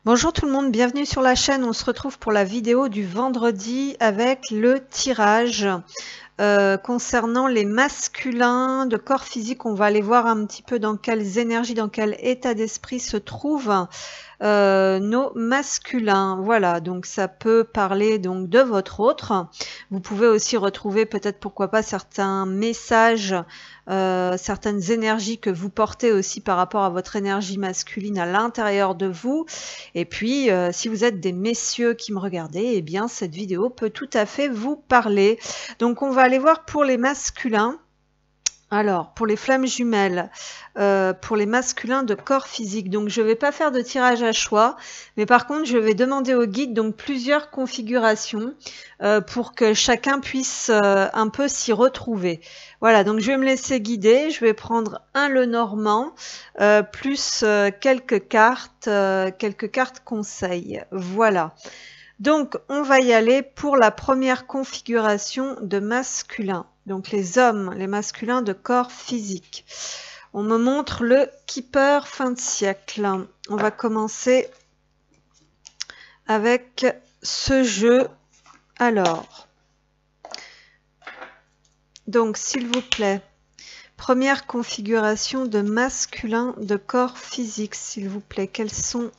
Bonjour tout le monde, bienvenue sur la chaîne. On se retrouve pour la vidéo du vendredi avec le tirage concernant les masculins de corps physique. On va aller voir un petit peu dans quelles énergies, dans quel état d'esprit se trouvent nos masculins. Voilà, donc ça peut parler donc de votre autre. Vous pouvez aussi retrouver peut-être pourquoi pas certains messages, certaines énergies que vous portez aussi par rapport à votre énergie masculine à l'intérieur de vous. Et puis, si vous êtes des messieurs qui me regardez, eh bien cette vidéo peut tout à fait vous parler. Donc on va aller voir pour les masculins. Alors, pour les flammes jumelles, pour les masculins de corps physique, donc je ne vais pas faire de tirage à choix, mais par contre, je vais demander au guide donc plusieurs configurations pour que chacun puisse un peu s'y retrouver. Voilà, donc je vais me laisser guider, je vais prendre un Lenormand, plus quelques cartes conseils. Voilà. Donc, on va y aller pour la première configuration de masculin. Donc, les hommes, les masculins de corps physique. On me montre le Keeper fin de siècle. On va commencer avec ce jeu. Alors, donc, s'il vous plaît, première configuration de masculin de corps physique, s'il vous plaît. Quels sont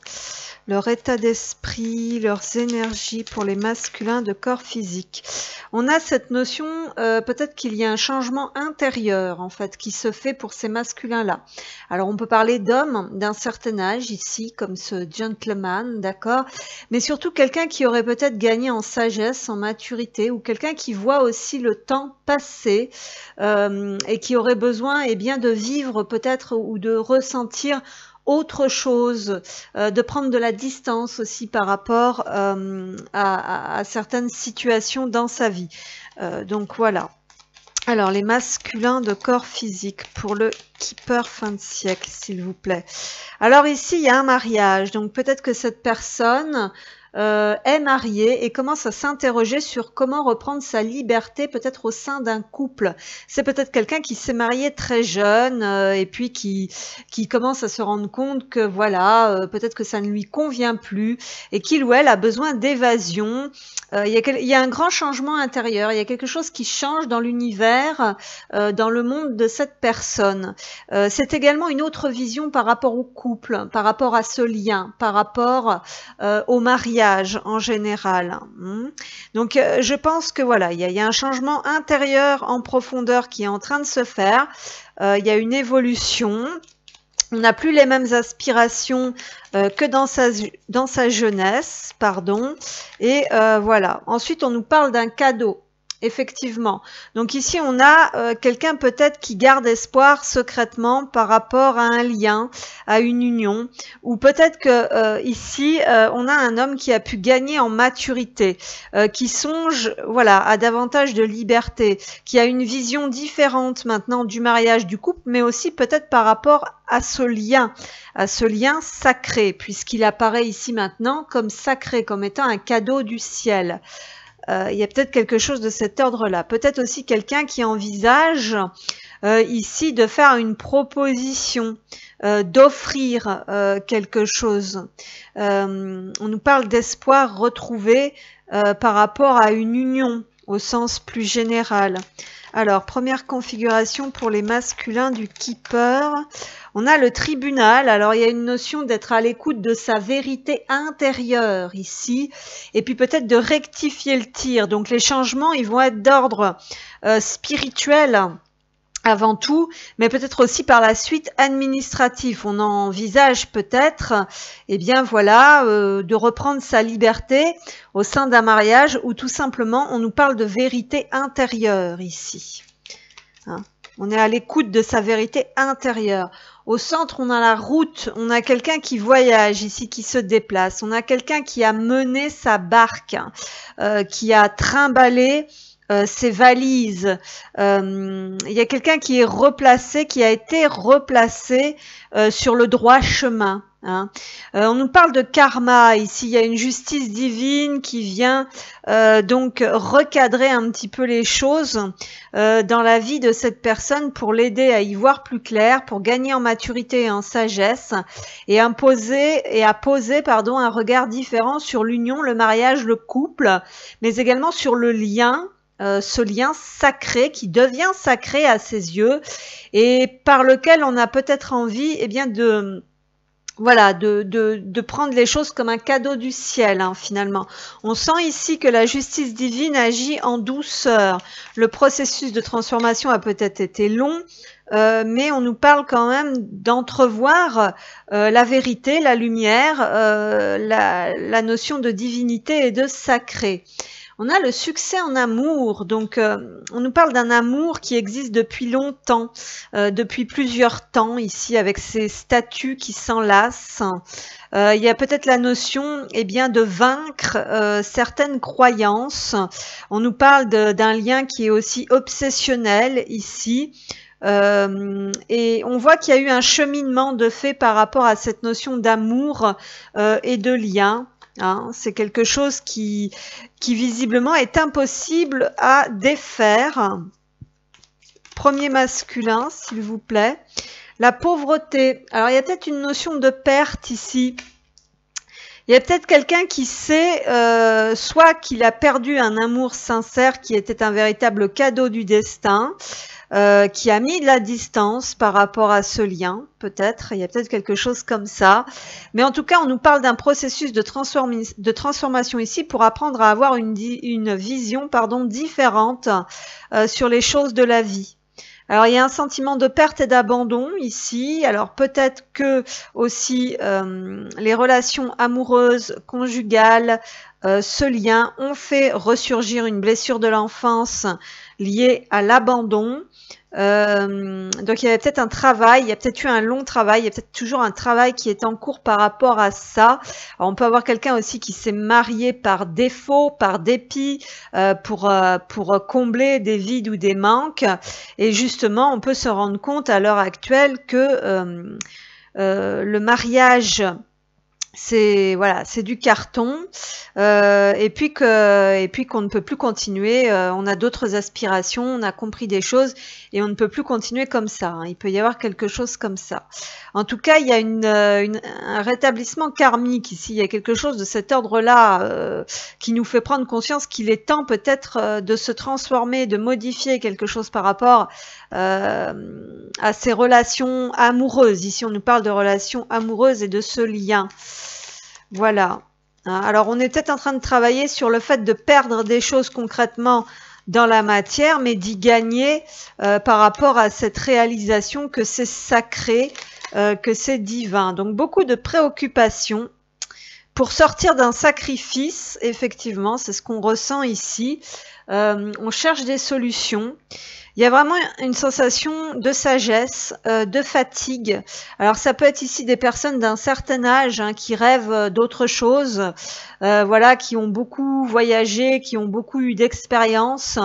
leur état d'esprit, leurs énergies pour les masculins de corps physique? On a cette notion, peut-être qu'il y a un changement intérieur en fait qui se fait pour ces masculins-là. Alors on peut parler d'hommes d'un certain âge ici, comme ce gentleman, d'accord, mais surtout quelqu'un qui aurait peut-être gagné en sagesse, en maturité, ou quelqu'un qui voit aussi le temps passer et qui aurait besoin bien de vivre peut-être ou de ressentir autre chose, de prendre de la distance aussi par rapport à certaines situations dans sa vie. Donc voilà. Alors les masculins de corps physique pour le Keeper fin de siècle, s'il vous plaît. Alors ici, il y a un mariage. Donc peut-être que cette personne est mariée et commence à s'interroger sur comment reprendre sa liberté peut-être au sein d'un couple. C'est peut-être quelqu'un qui s'est marié très jeune et puis qui commence à se rendre compte que voilà, peut-être que ça ne lui convient plus et qu'il ou elle a besoin d'évasion. Il y a un grand changement intérieur, il y a quelque chose qui change dans l'univers, dans le monde de cette personne. C'est également une autre vision par rapport au couple, par rapport à ce lien, par rapport au mariage en général. Donc je pense que voilà, il y a un changement intérieur en profondeur qui est en train de se faire. Il y a une évolution. On n'a plus les mêmes aspirations que dans sa jeunesse, pardon. Et voilà. Ensuite, on nous parle d'un cadeau. Effectivement. Donc ici, on a quelqu'un peut-être qui garde espoir secrètement par rapport à un lien, à une union, ou peut-être que ici, on a un homme qui a pu gagner en maturité, qui songe, voilà, à davantage de liberté, qui a une vision différente maintenant du mariage, du couple, mais aussi peut-être par rapport à ce lien sacré, puisqu'il apparaît ici maintenant comme sacré, comme étant un cadeau du ciel. Il y a peut-être quelque chose de cet ordre-là. Peut-être aussi quelqu'un qui envisage ici de faire une proposition, d'offrir quelque chose. On nous parle d'espoir retrouvé par rapport à une union au sens plus général. Alors, première configuration pour les masculins du Keeper. On a le tribunal. Alors, il y a une notion d'être à l'écoute de sa vérité intérieure ici. Et puis peut-être de rectifier le tir. Donc, les changements, ils vont être d'ordre spirituel avant tout, mais peut-être aussi par la suite administratif. On envisage peut-être, voilà, de reprendre sa liberté au sein d'un mariage où tout simplement on nous parle de vérité intérieure ici. Hein, on est à l'écoute de sa vérité intérieure. Au centre, on a la route, on a quelqu'un qui voyage ici, qui se déplace. On a quelqu'un qui a mené sa barque, qui a trimballé ses valises. Il y a quelqu'un qui est replacé, qui a été replacé sur le droit chemin. Hein. On nous parle de karma ici, il y a une justice divine qui vient donc recadrer un petit peu les choses dans la vie de cette personne pour l'aider à y voir plus clair, pour gagner en maturité et en sagesse et à poser un regard différent sur l'union, le mariage, le couple, mais également sur le lien. Ce lien sacré qui devient sacré à ses yeux et par lequel on a peut-être envie de prendre les choses comme un cadeau du ciel, hein, finalement. On sent ici que la justice divine agit en douceur. Le processus de transformation a peut-être été long, mais on nous parle quand même d'entrevoir la vérité, la lumière, la notion de divinité et de sacré. On a le succès en amour, donc on nous parle d'un amour qui existe depuis longtemps, depuis plusieurs temps ici, avec ces statues qui s'enlacent. Il y a peut-être la notion de vaincre certaines croyances. On nous parle d'un lien qui est aussi obsessionnel ici. Et on voit qu'il y a eu un cheminement de fait par rapport à cette notion d'amour et de lien. Hein, c'est quelque chose qui visiblement est impossible à défaire. Premier masculin, s'il vous plaît. La pauvreté. Alors, il y a peut-être une notion de perte ici. Il y a peut-être quelqu'un qui sait soit qu'il a perdu un amour sincère qui était un véritable cadeau du destin, qui a mis de la distance par rapport à ce lien, peut-être, il y a peut-être quelque chose comme ça. Mais en tout cas, on nous parle d'un processus de transformation ici pour apprendre à avoir une vision différente sur les choses de la vie. Alors, il y a un sentiment de perte et d'abandon ici. Alors, peut-être que aussi les relations amoureuses, conjugales, ce lien ont fait ressurgir une blessure de l'enfance liée à l'abandon. Donc il y avait peut-être un travail, il y a peut-être eu un long travail, il y a peut-être toujours un travail qui est en cours par rapport à ça. Alors, on peut avoir quelqu'un aussi qui s'est marié par défaut, par dépit, pour combler des vides ou des manques. Et justement, on peut se rendre compte à l'heure actuelle que le mariage, c'est du carton, et puis qu'on ne peut plus continuer. On a d'autres aspirations, on a compris des choses et on ne peut plus continuer comme ça. Hein. Il peut y avoir quelque chose comme ça. En tout cas, il y a un rétablissement karmique ici. Il y a quelque chose de cet ordre-là qui nous fait prendre conscience qu'il est temps peut-être de se transformer, de modifier quelque chose par rapport à ces relations amoureuses. Ici, on nous parle de relations amoureuses et de ce lien. Voilà. Alors, on est peut-être en train de travailler sur le fait de perdre des choses concrètement dans la matière, mais d'y gagner par rapport à cette réalisation que c'est sacré, que c'est divin. Donc, beaucoup de préoccupations pour sortir d'un sacrifice, effectivement, c'est ce qu'on ressent ici. On cherche des solutions. Il y a vraiment une sensation de sagesse, de fatigue. Alors ça peut être ici des personnes d'un certain âge qui rêvent d'autre chose, qui ont beaucoup voyagé, qui ont beaucoup eu d'expérience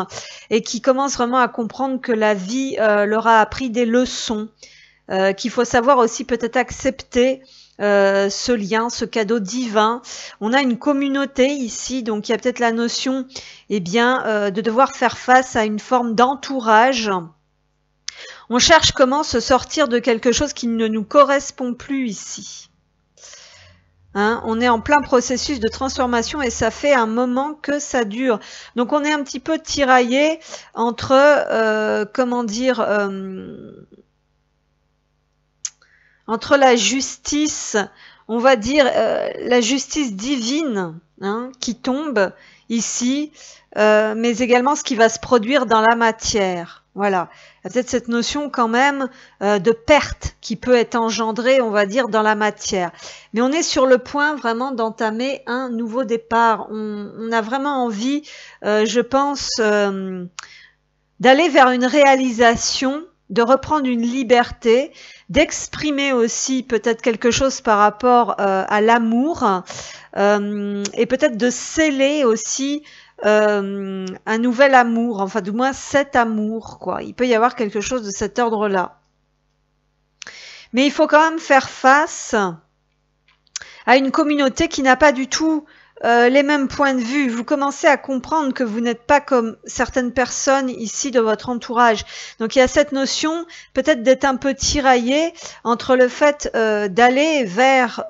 et qui commencent vraiment à comprendre que la vie leur a appris des leçons, qu'il faut savoir aussi peut-être accepter ce lien, ce cadeau divin. On a une communauté ici, donc il y a peut-être la notion de devoir faire face à une forme d'entourage. On cherche comment se sortir de quelque chose qui ne nous correspond plus ici. Hein, on est en plein processus de transformation et ça fait un moment que ça dure. Donc on est un petit peu tiraillé entre, entre la justice, on va dire la justice divine qui tombe ici, mais également ce qui va se produire dans la matière. Voilà, il y a peut-être cette notion quand même de perte qui peut être engendrée, on va dire, dans la matière. Mais on est sur le point vraiment d'entamer un nouveau départ. On a vraiment envie, je pense, d'aller vers une réalisation, de reprendre une liberté, d'exprimer aussi peut-être quelque chose par rapport à l'amour et peut-être de sceller aussi un nouvel amour, enfin du moins cet amour, quoi. Il peut y avoir quelque chose de cet ordre-là. Mais il faut quand même faire face à une communauté qui n'a pas du tout les mêmes points de vue. Vous commencez à comprendre que vous n'êtes pas comme certaines personnes ici de votre entourage. Donc il y a cette notion peut-être d'être un peu tiraillé entre le fait d'aller vers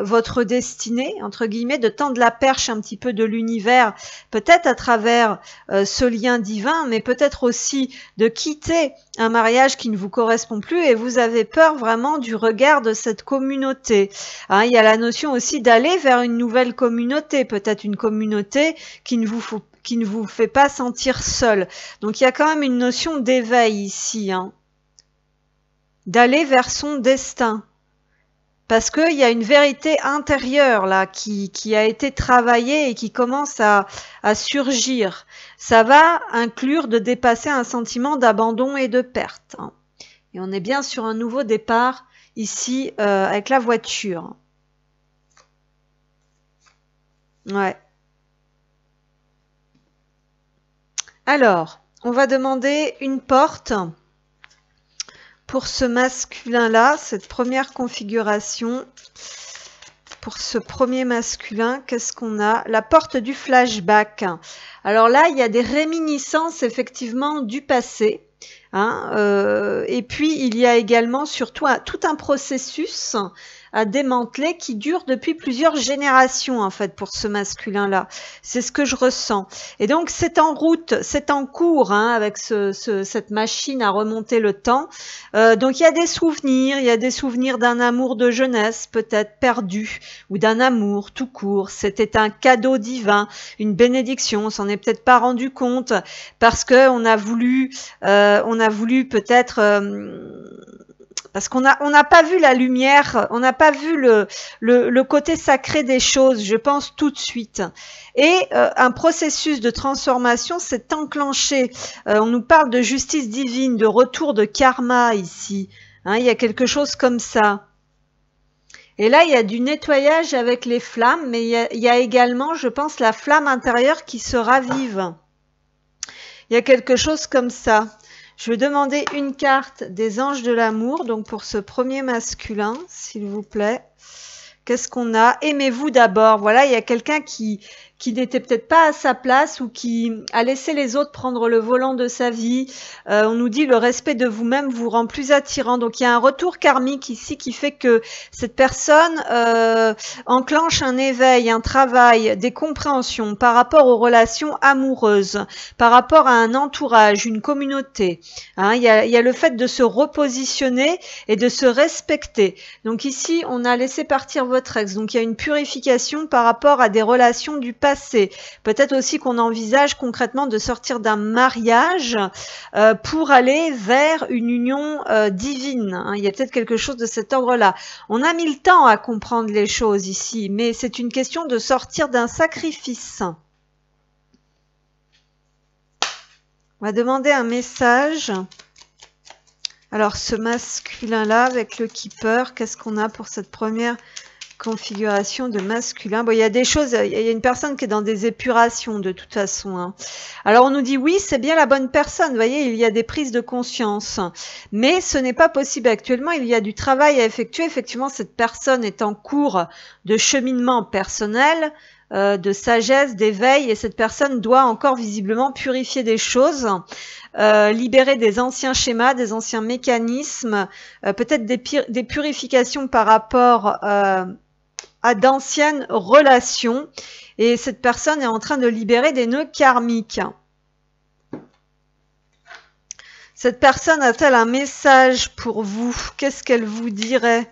votre destinée, entre guillemets, de tendre la perche un petit peu de l'univers, peut-être à travers ce lien divin, mais peut-être aussi de quitter un mariage qui ne vous correspond plus et vous avez peur vraiment du regard de cette communauté. Hein, il y a la notion aussi d'aller vers une nouvelle communauté, peut-être une communauté qui ne vous fait pas sentir seul. Donc il y a quand même une notion d'éveil ici, hein, d'aller vers son destin. Parce qu'il y a une vérité intérieure là qui a été travaillée et qui commence à surgir. Ça va inclure de dépasser un sentiment d'abandon et de perte. Hein. Et on est bien sur un nouveau départ ici avec la voiture. Ouais. Alors, on va demander une porte. Pour ce masculin-là, cette première configuration, pour ce premier masculin, qu'est-ce qu'on a? La porte du flashback. Alors là, il y a des réminiscences effectivement du passé. Hein, et puis, il y a également surtout tout un processus à démanteler qui dure depuis plusieurs générations en fait pour ce masculin-là. C'est ce que je ressens. Et donc c'est en route, c'est en cours hein, avec cette machine à remonter le temps. Donc il y a des souvenirs d'un amour de jeunesse peut-être perdu ou d'un amour tout court. C'était un cadeau divin, une bénédiction. On s'en est peut-être pas rendu compte parce que on a voulu peut-être parce qu'on n'a pas vu la lumière, on n'a pas vu le côté sacré des choses, je pense tout de suite. Et un processus de transformation s'est enclenché. On nous parle de justice divine, de retour de karma ici. Hein, il y a quelque chose comme ça. Et là, il y a du nettoyage avec les flammes, mais il y a également, je pense, la flamme intérieure qui se ravive. Il y a quelque chose comme ça. Je vais demander une carte des anges de l'amour, donc pour ce premier masculin, s'il vous plaît. Qu'est-ce qu'on a? Aimez-vous d'abord. Voilà, il y a quelqu'un qui n'était peut-être pas à sa place ou qui a laissé les autres prendre le volant de sa vie. On nous dit le respect de vous-même vous rend plus attirant. Donc il y a un retour karmique ici qui fait que cette personne enclenche un éveil, un travail, des compréhensions par rapport aux relations amoureuses, par rapport à un entourage, une communauté. Hein, il y a le fait de se repositionner et de se respecter. Donc ici, on a laissé partir votre ex. Donc il y a une purification par rapport à des relations du passé. Peut-être aussi qu'on envisage concrètement de sortir d'un mariage pour aller vers une union divine. Hein. Il y a peut-être quelque chose de cet ordre-là. On a mis le temps à comprendre les choses ici, mais c'est une question de sortir d'un sacrifice. On va demander un message. Alors, ce masculin-là avec le keeper, qu'est-ce qu'on a pour cette première configuration de masculin? Bon, il y a des choses, il y a une personne qui est dans des épurations de toute façon. Hein. Alors, on nous dit oui, c'est bien la bonne personne. Vous voyez, il y a des prises de conscience. Mais ce n'est pas possible actuellement. Il y a du travail à effectuer. Effectivement, cette personne est en cours de cheminement personnel, de sagesse, d'éveil. Et cette personne doit encore visiblement purifier des choses. Libérer des anciens schémas, des anciens mécanismes, peut-être des purifications par rapport à d'anciennes relations. Et cette personne est en train de libérer des nœuds karmiques. Cette personne a-t-elle un message pour vous? Qu'est-ce qu'elle vous dirait?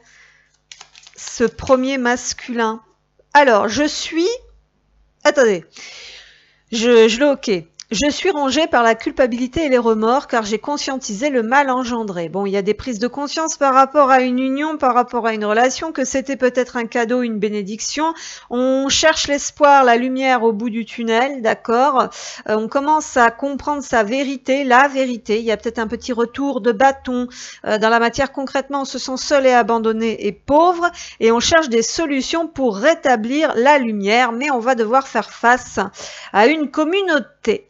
Ce premier masculin. Alors, je suis... Attendez. Je l'ai ok. Je suis rongée par la culpabilité et les remords car j'ai conscientisé le mal engendré. Bon, il y a des prises de conscience par rapport à une union, par rapport à une relation, que c'était peut-être un cadeau, une bénédiction. On cherche l'espoir, la lumière au bout du tunnel, d'accord. On commence à comprendre sa vérité, la vérité. Il y a peut-être un petit retour de bâton. Dans la matière, concrètement, on se sent seul et abandonné et pauvre et on cherche des solutions pour rétablir la lumière, mais on va devoir faire face à une communauté.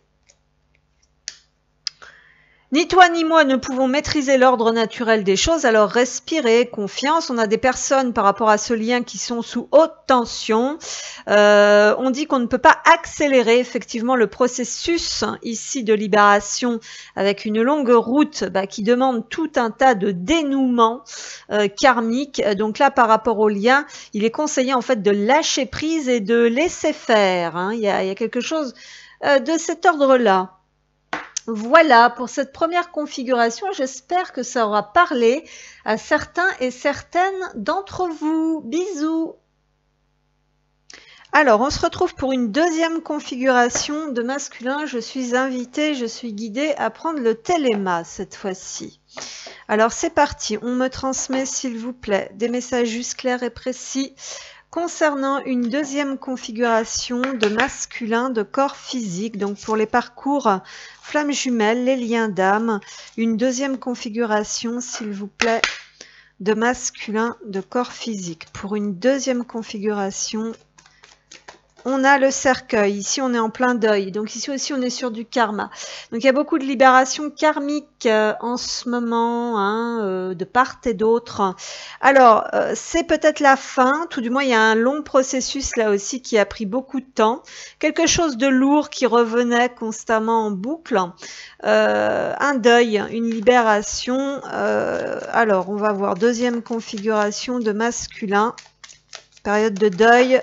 Ni toi ni moi ne pouvons maîtriser l'ordre naturel des choses, alors respirez, confiance. On a des personnes par rapport à ce lien qui sont sous haute tension. On dit qu'on ne peut pas accélérer effectivement le processus ici de libération avec une longue route qui demande tout un tas de dénouements karmiques. Donc là, par rapport au lien, il est conseillé en fait de lâcher prise et de laisser faire. Hein. Il y a quelque chose de cet ordre-là. Voilà pour cette première configuration. J'espère que ça aura parlé à certains et certaines d'entre vous. Bisous. Alors, on se retrouve pour une deuxième configuration de masculin. Je suis invitée, je suis guidée à prendre le téléma cette fois-ci. Alors, c'est parti. On me transmet, s'il vous plaît, des messages juste clairs et précis concernant une deuxième configuration de masculin de corps physique, donc pour les parcours flammes jumelles, les liens d'âme, une deuxième configuration, s'il vous plaît, de masculin de corps physique. Pour une deuxième configuration, on a le cercueil. Ici, on est en plein deuil. Donc ici aussi, on est sur du karma. Donc il y a beaucoup de libération karmique en ce moment, hein, de part et d'autre. Alors, c'est peut-être la fin. Tout du moins, il y a un long processus là aussi qui a pris beaucoup de temps. Quelque chose de lourd qui revenait constamment en boucle. Un deuil, une libération. Alors, on va voir deuxième configuration de masculin. Période de deuil.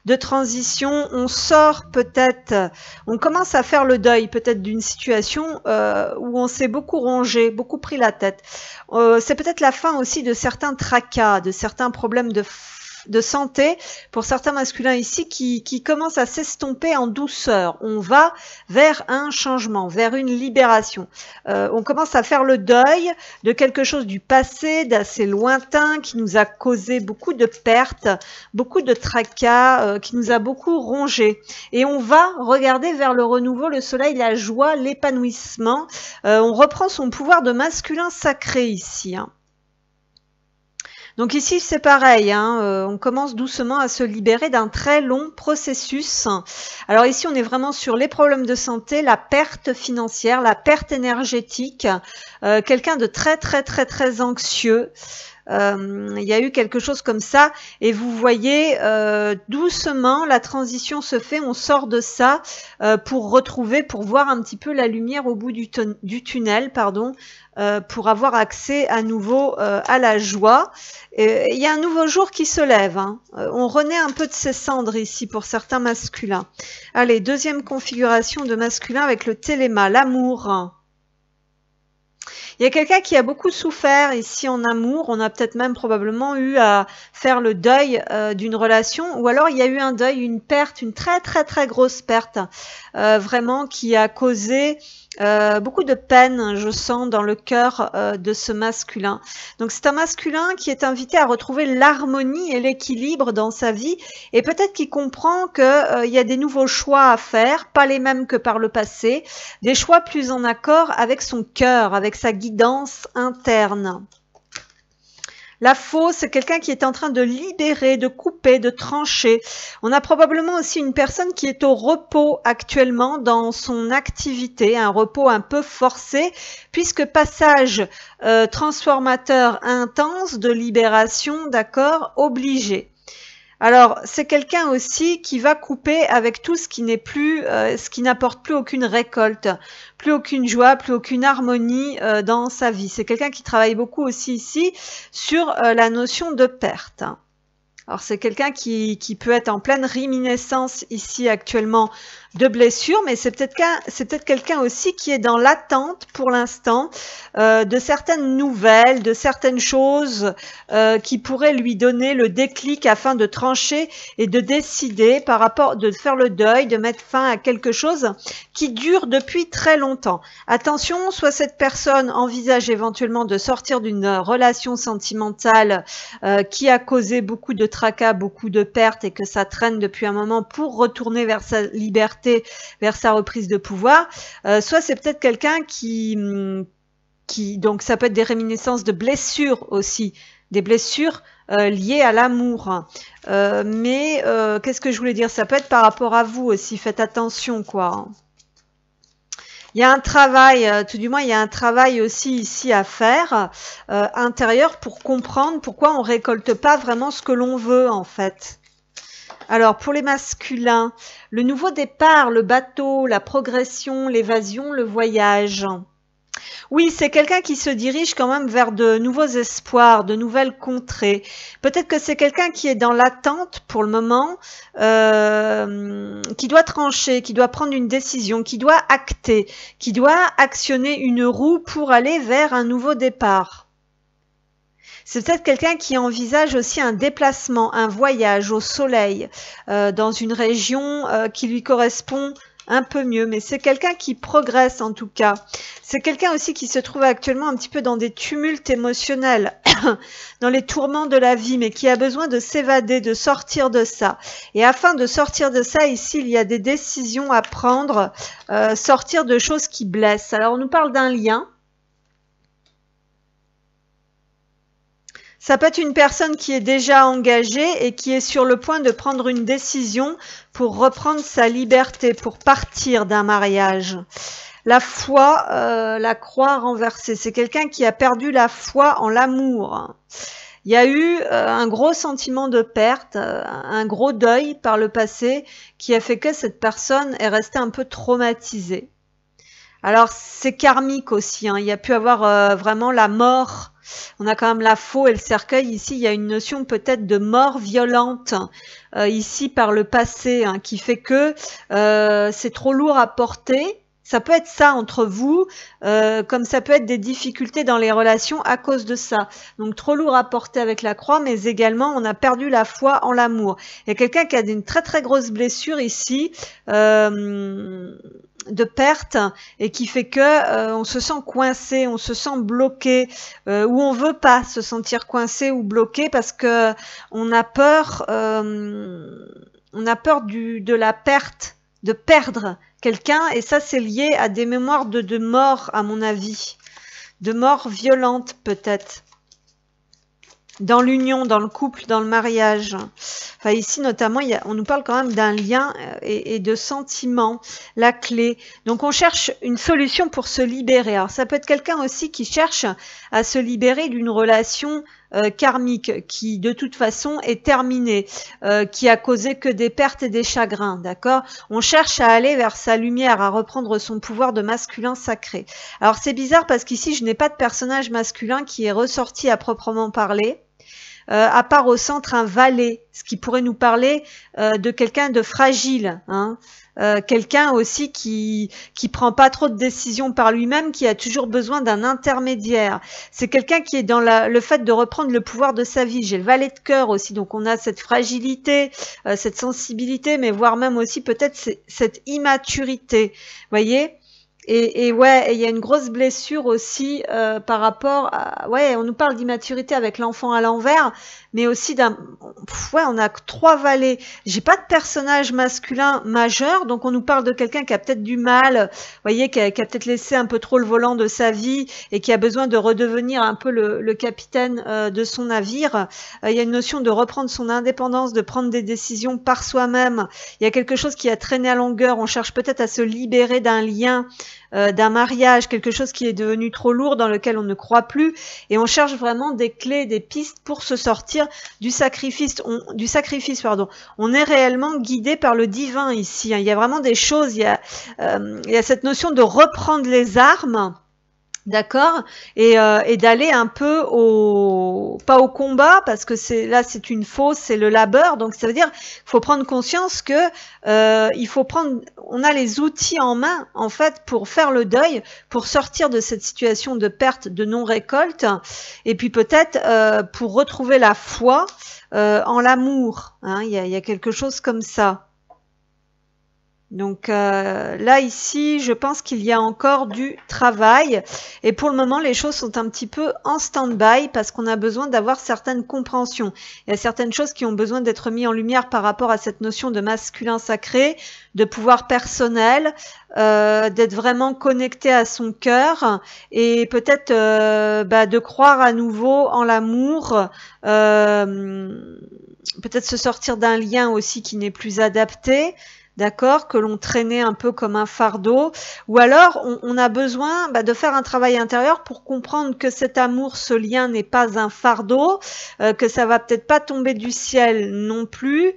De transition, on sort peut-être, on commence à faire le deuil peut-être d'une situation où on s'est beaucoup rongé, beaucoup pris la tête. C'est peut-être la fin aussi de certains tracas, de certains problèmes de santé pour certains masculins ici qui commencent à s'estomper en douceur. On va vers un changement, vers une libération. On commence à faire le deuil de quelque chose du passé, d'assez lointain, qui nous a causé beaucoup de pertes, beaucoup de tracas, qui nous a beaucoup rongé. Et on va regarder vers le renouveau, le soleil, la joie, l'épanouissement. On reprend son pouvoir de masculin sacré ici, hein. Donc ici, c'est pareil, hein, on commence doucement à se libérer d'un très long processus. Alors ici, on est vraiment sur les problèmes de santé, la perte financière, la perte énergétique, quelqu'un de très anxieux. Il y a eu quelque chose comme ça et vous voyez doucement la transition se fait, on sort de ça pour retrouver, pour voir un petit peu la lumière au bout du tunnel, pardon, pour avoir accès à nouveau à la joie. Et il y a un nouveau jour qui se lève, hein. On renaît un peu de ses cendres ici pour certains masculins. Allez, deuxième configuration de masculin avec le téléma, l'amour. Il y a quelqu'un qui a beaucoup souffert ici en amour. On a peut-être même probablement eu à faire le deuil d'une relation. Ou alors il y a eu un deuil, une perte, une très grosse perte. Vraiment qui a causé beaucoup de peine, je sens, dans le cœur de ce masculin. Donc c'est un masculin qui est invité à retrouver l'harmonie et l'équilibre dans sa vie. Et peut-être qu'il comprend qu'il y a des nouveaux choix à faire, pas les mêmes que par le passé. Des choix plus en accord avec son cœur, avec sa guidance interne. La faux, c'est quelqu'un qui est en train de libérer, de couper, de trancher. On a probablement aussi une personne qui est au repos actuellement dans son activité, un repos un peu forcé, puisque passage transformateur intense de libération, d'accord, obligé. Alors, c'est quelqu'un aussi qui va couper avec tout ce qui n'est plus, ce qui n'apporte plus aucune récolte, plus aucune joie, plus aucune harmonie dans sa vie. C'est quelqu'un qui travaille beaucoup aussi ici sur la notion de perte. Alors, c'est quelqu'un qui peut être en pleine réminiscence ici actuellement de blessures, mais c'est peut-être quelqu'un aussi qui est dans l'attente pour l'instant de certaines nouvelles, de certaines choses qui pourraient lui donner le déclic afin de trancher et de décider par rapport, de faire le deuil, de mettre fin à quelque chose qui dure depuis très longtemps. Attention, soit cette personne envisage éventuellement de sortir d'une relation sentimentale qui a causé beaucoup de tracas, beaucoup de pertes et que ça traîne depuis un moment pour retourner vers sa liberté, vers sa reprise de pouvoir, soit c'est peut-être quelqu'un qui, donc ça peut être des réminiscences de blessures aussi, des blessures liées à l'amour. Mais qu'est-ce que je voulais dire? Ça peut être par rapport à vous aussi, faites attention quoi. Il y a un travail, tout du moins, il y a un travail aussi ici à faire, intérieur, pour comprendre pourquoi on récolte pas vraiment ce que l'on veut, en fait. Alors, pour les masculins, le nouveau départ, le bateau, la progression, l'évasion, le voyage. Oui, c'est quelqu'un qui se dirige quand même vers de nouveaux espoirs, de nouvelles contrées. Peut-être que c'est quelqu'un qui est dans l'attente pour le moment, qui doit trancher, qui doit prendre une décision, qui doit acter, qui doit actionner une roue pour aller vers un nouveau départ. C'est peut-être quelqu'un qui envisage aussi un déplacement, un voyage au soleil, dans une région qui lui correspond un peu mieux, mais c'est quelqu'un qui progresse en tout cas. C'est quelqu'un aussi qui se trouve actuellement un petit peu dans des tumultes émotionnels, dans les tourments de la vie, mais qui a besoin de s'évader, de sortir de ça. Et afin de sortir de ça, ici, il y a des décisions à prendre, sortir de choses qui blessent. Alors, on nous parle d'un lien. Ça peut être une personne qui est déjà engagée et qui est sur le point de prendre une décision pour reprendre sa liberté, pour partir d'un mariage. La foi, la croix renversée. C'est quelqu'un qui a perdu la foi en l'amour. Il y a eu un gros sentiment de perte, un gros deuil par le passé qui a fait que cette personne est restée un peu traumatisée. Alors, c'est karmique aussi, hein. Il y a pu avoir vraiment la mort. On a quand même la faux et le cercueil. Ici, il y a une notion peut-être de mort violente, ici par le passé, hein, qui fait que c'est trop lourd à porter. Ça peut être ça entre vous, comme ça peut être des difficultés dans les relations à cause de ça. Donc trop lourd à porter avec la croix, mais également on a perdu la foi en l'amour. Il y a quelqu'un qui a une très très grosse blessure ici, de perte, et qui fait que on se sent coincé, on se sent bloqué, ou on veut pas se sentir coincé ou bloqué parce que on a peur de la perte, de perdre quelqu'un, et ça c'est lié à des mémoires de mort, à mon avis, de mort violente peut-être, dans l'union, dans le couple, dans le mariage. Enfin ici notamment, on nous parle quand même d'un lien et de sentiments, la clé. Donc on cherche une solution pour se libérer. Alors ça peut être quelqu'un aussi qui cherche à se libérer d'une relation karmique qui de toute façon est terminée, qui a causé que des pertes et des chagrins, d'accord? On cherche à aller vers sa lumière, à reprendre son pouvoir de masculin sacré. Alors c'est bizarre parce qu'ici je n'ai pas de personnage masculin qui est ressorti à proprement parler. À part au centre un valet, ce qui pourrait nous parler de quelqu'un de fragile, hein, quelqu'un aussi qui prend pas trop de décisions par lui-même, qui a toujours besoin d'un intermédiaire. C'est quelqu'un qui est dans le fait de reprendre le pouvoir de sa vie. J'ai le valet de cœur aussi, donc on a cette fragilité, cette sensibilité, mais voire même aussi peut-être cette immaturité, voyez. Et ouais, il y a une grosse blessure aussi par rapport à... Ouais, on nous parle d'immaturité avec l'enfant à l'envers, mais aussi d'un... Ouais, on a 3 valets. J'ai pas de personnage masculin majeur, donc on nous parle de quelqu'un qui a peut-être du mal, vous voyez, qui a peut-être laissé un peu trop le volant de sa vie et qui a besoin de redevenir un peu le capitaine de son navire. Il y a une notion de reprendre son indépendance, de prendre des décisions par soi-même. Il y a quelque chose qui a traîné à longueur. On cherche peut-être à se libérer d'un lien, d'un mariage, quelque chose qui est devenu trop lourd, dans lequel on ne croit plus, et on cherche vraiment des clés, des pistes pour se sortir du sacrifice. On est réellement guidé par le divin ici, hein. Il y a vraiment des choses, il y a cette notion de reprendre les armes, d'accord, et d'aller un peu pas au combat, parce que c'est une fausse, c'est le labeur. Donc ça veut dire qu'il faut prendre conscience que on a les outils en main en fait pour faire le deuil, pour sortir de cette situation de perte, de non-récolte, et puis peut-être pour retrouver la foi en l'amour, hein. Il y a quelque chose comme ça. Donc là, ici, je pense qu'il y a encore du travail. Et pour le moment, les choses sont un petit peu en stand-by parce qu'on a besoin d'avoir certaines compréhensions. Il y a certaines choses qui ont besoin d'être mises en lumière par rapport à cette notion de masculin sacré, de pouvoir personnel, d'être vraiment connecté à son cœur et peut-être de croire à nouveau en l'amour, peut-être se sortir d'un lien aussi qui n'est plus adapté. d'accord, que l'on traînait un peu comme un fardeau, ou alors on a besoin de faire un travail intérieur pour comprendre que cet amour, ce lien n'est pas un fardeau, que ça va peut-être pas tomber du ciel non plus,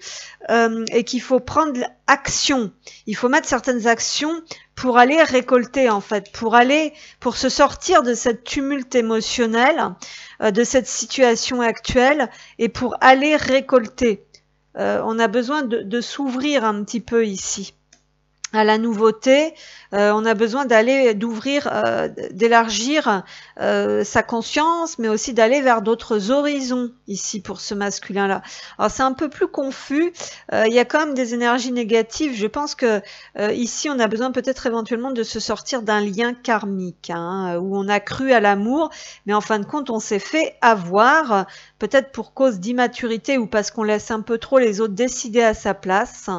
et qu'il faut prendre action. Il faut mettre certaines actions pour aller récolter en fait, pour se sortir de cette tumulte émotionnel, de cette situation actuelle et pour aller récolter. On a besoin de s'ouvrir un petit peu ici à la nouveauté, on a besoin d'ouvrir, d'élargir sa conscience, mais aussi d'aller vers d'autres horizons ici pour ce masculin-là. Alors c'est un peu plus confus, il y a quand même des énergies négatives. Je pense que ici on a besoin peut-être éventuellement de se sortir d'un lien karmique, où on a cru à l'amour, mais en fin de compte on s'est fait avoir, peut-être pour cause d'immaturité ou parce qu'on laisse un peu trop les autres décider à sa place.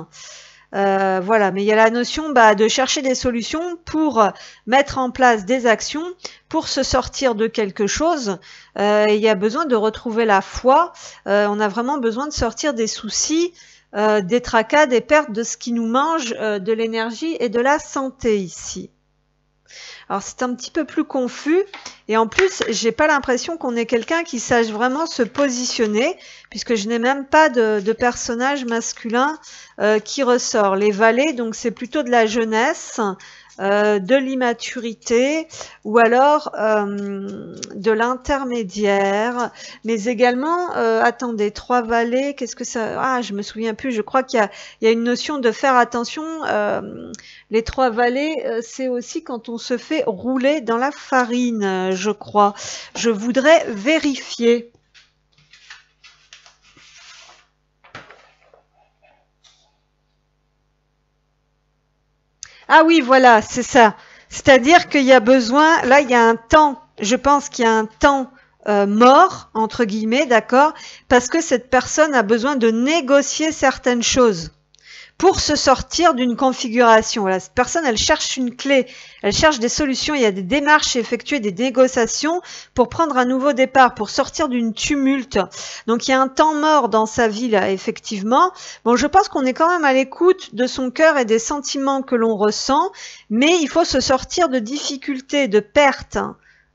Voilà, mais il y a la notion de chercher des solutions pour mettre en place des actions pour se sortir de quelque chose. Il y a besoin de retrouver la foi. On a vraiment besoin de sortir des soucis, des tracas, des pertes, de ce qui nous mange de l'énergie et de la santé ici. Alors c'est un petit peu plus confus et en plus j'ai pas l'impression qu'on ait quelqu'un qui sache vraiment se positionner puisque je n'ai même pas de personnage masculin qui ressort. Les valets, donc c'est plutôt de la jeunesse, de l'immaturité ou alors de l'intermédiaire, mais également, attendez, 3 valets, qu'est-ce que ça... Ah, je me souviens plus, je crois qu'il y a une notion de faire attention. Les 3 valets, c'est aussi quand on se fait rouler dans la farine, je crois. Je voudrais vérifier. Ah oui, voilà, c'est ça. C'est-à-dire qu'il y a besoin, là, il y a un temps, je pense qu'il y a un temps mort, entre guillemets, d'accord, parce que cette personne a besoin de négocier certaines choses pour se sortir d'une configuration. Voilà, cette personne, elle cherche une clé, elle cherche des solutions, il y a des démarches effectuées, des négociations pour prendre un nouveau départ, pour sortir d'une tumulte. Donc il y a un temps mort dans sa vie là, effectivement. Bon, je pense qu'on est quand même à l'écoute de son cœur et des sentiments que l'on ressent, mais il faut se sortir de difficultés, de pertes,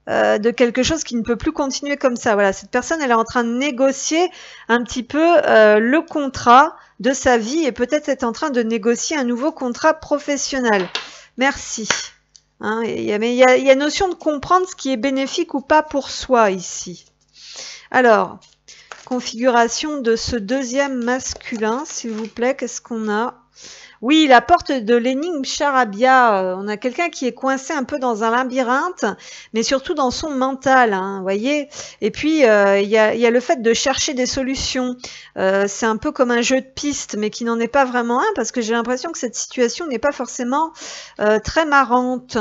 de quelque chose qui ne peut plus continuer comme ça. Voilà, cette personne, elle est en train de négocier un petit peu le contrat de sa vie et peut-être est en train de négocier un nouveau contrat professionnel. Merci. Mais il y a notion de comprendre ce qui est bénéfique ou pas pour soi ici. Alors, configuration de ce deuxième masculin, s'il vous plaît, qu'est-ce qu'on a ? Oui, la porte de l'énigme charabia, on a quelqu'un qui est coincé un peu dans un labyrinthe, mais surtout dans son mental, vous voyez. Et puis, il y a le fait de chercher des solutions. C'est un peu comme un jeu de piste, mais qui n'en est pas vraiment un, parce que j'ai l'impression que cette situation n'est pas forcément très marrante.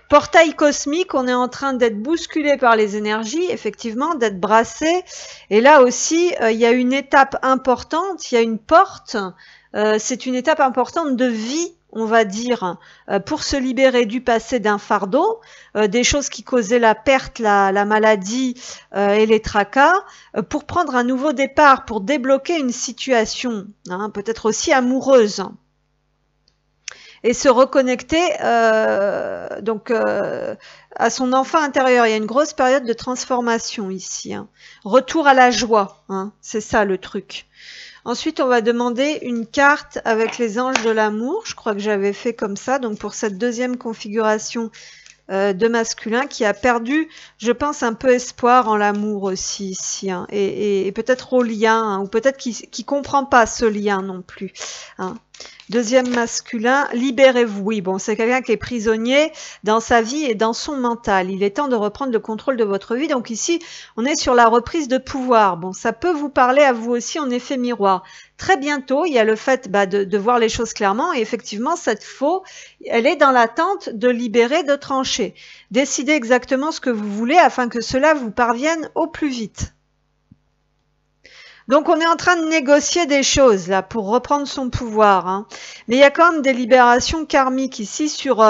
Portail cosmique, on est en train d'être bousculé par les énergies, effectivement, d'être brassé. Et là aussi, il y a une étape importante, il y a une porte. C'est une étape importante de vie, on va dire, pour se libérer du passé d'un fardeau, des choses qui causaient la perte, la maladie et les tracas, pour prendre un nouveau départ, pour débloquer une situation, peut-être aussi amoureuse. Et se reconnecter à son enfant intérieur. Il y a une grosse période de transformation ici. Retour à la joie, c'est ça le truc. Ensuite, on va demander une carte avec les anges de l'amour. Je crois que j'avais fait comme ça. Donc, pour cette deuxième configuration de masculin qui a perdu, je pense, un peu espoir en l'amour aussi ici. Et peut-être au lien, ou peut-être qu'il comprend pas ce lien non plus. Deuxième masculin, libérez-vous. Oui, bon, c'est quelqu'un qui est prisonnier dans sa vie et dans son mental. Il est temps de reprendre le contrôle de votre vie. Donc ici, on est sur la reprise de pouvoir. Bon, ça peut vous parler à vous aussi en effet miroir. Très bientôt, il y a le fait de voir les choses clairement. Et effectivement, cette faux, elle est dans l'attente de libérer, de trancher. Décidez exactement ce que vous voulez afin que cela vous parvienne au plus vite. Donc on est en train de négocier des choses là pour reprendre son pouvoir. Mais il y a quand même des libérations karmiques ici sur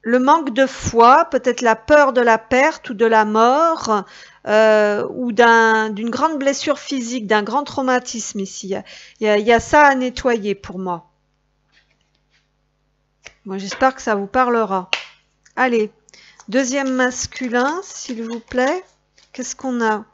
le manque de foi, peut-être la peur de la perte ou de la mort, ou d'une grande blessure physique, d'un grand traumatisme ici. Il y a ça à nettoyer pour moi. Moi, j'espère que ça vous parlera. Allez, deuxième masculin, s'il vous plaît. Qu'est-ce qu'on a?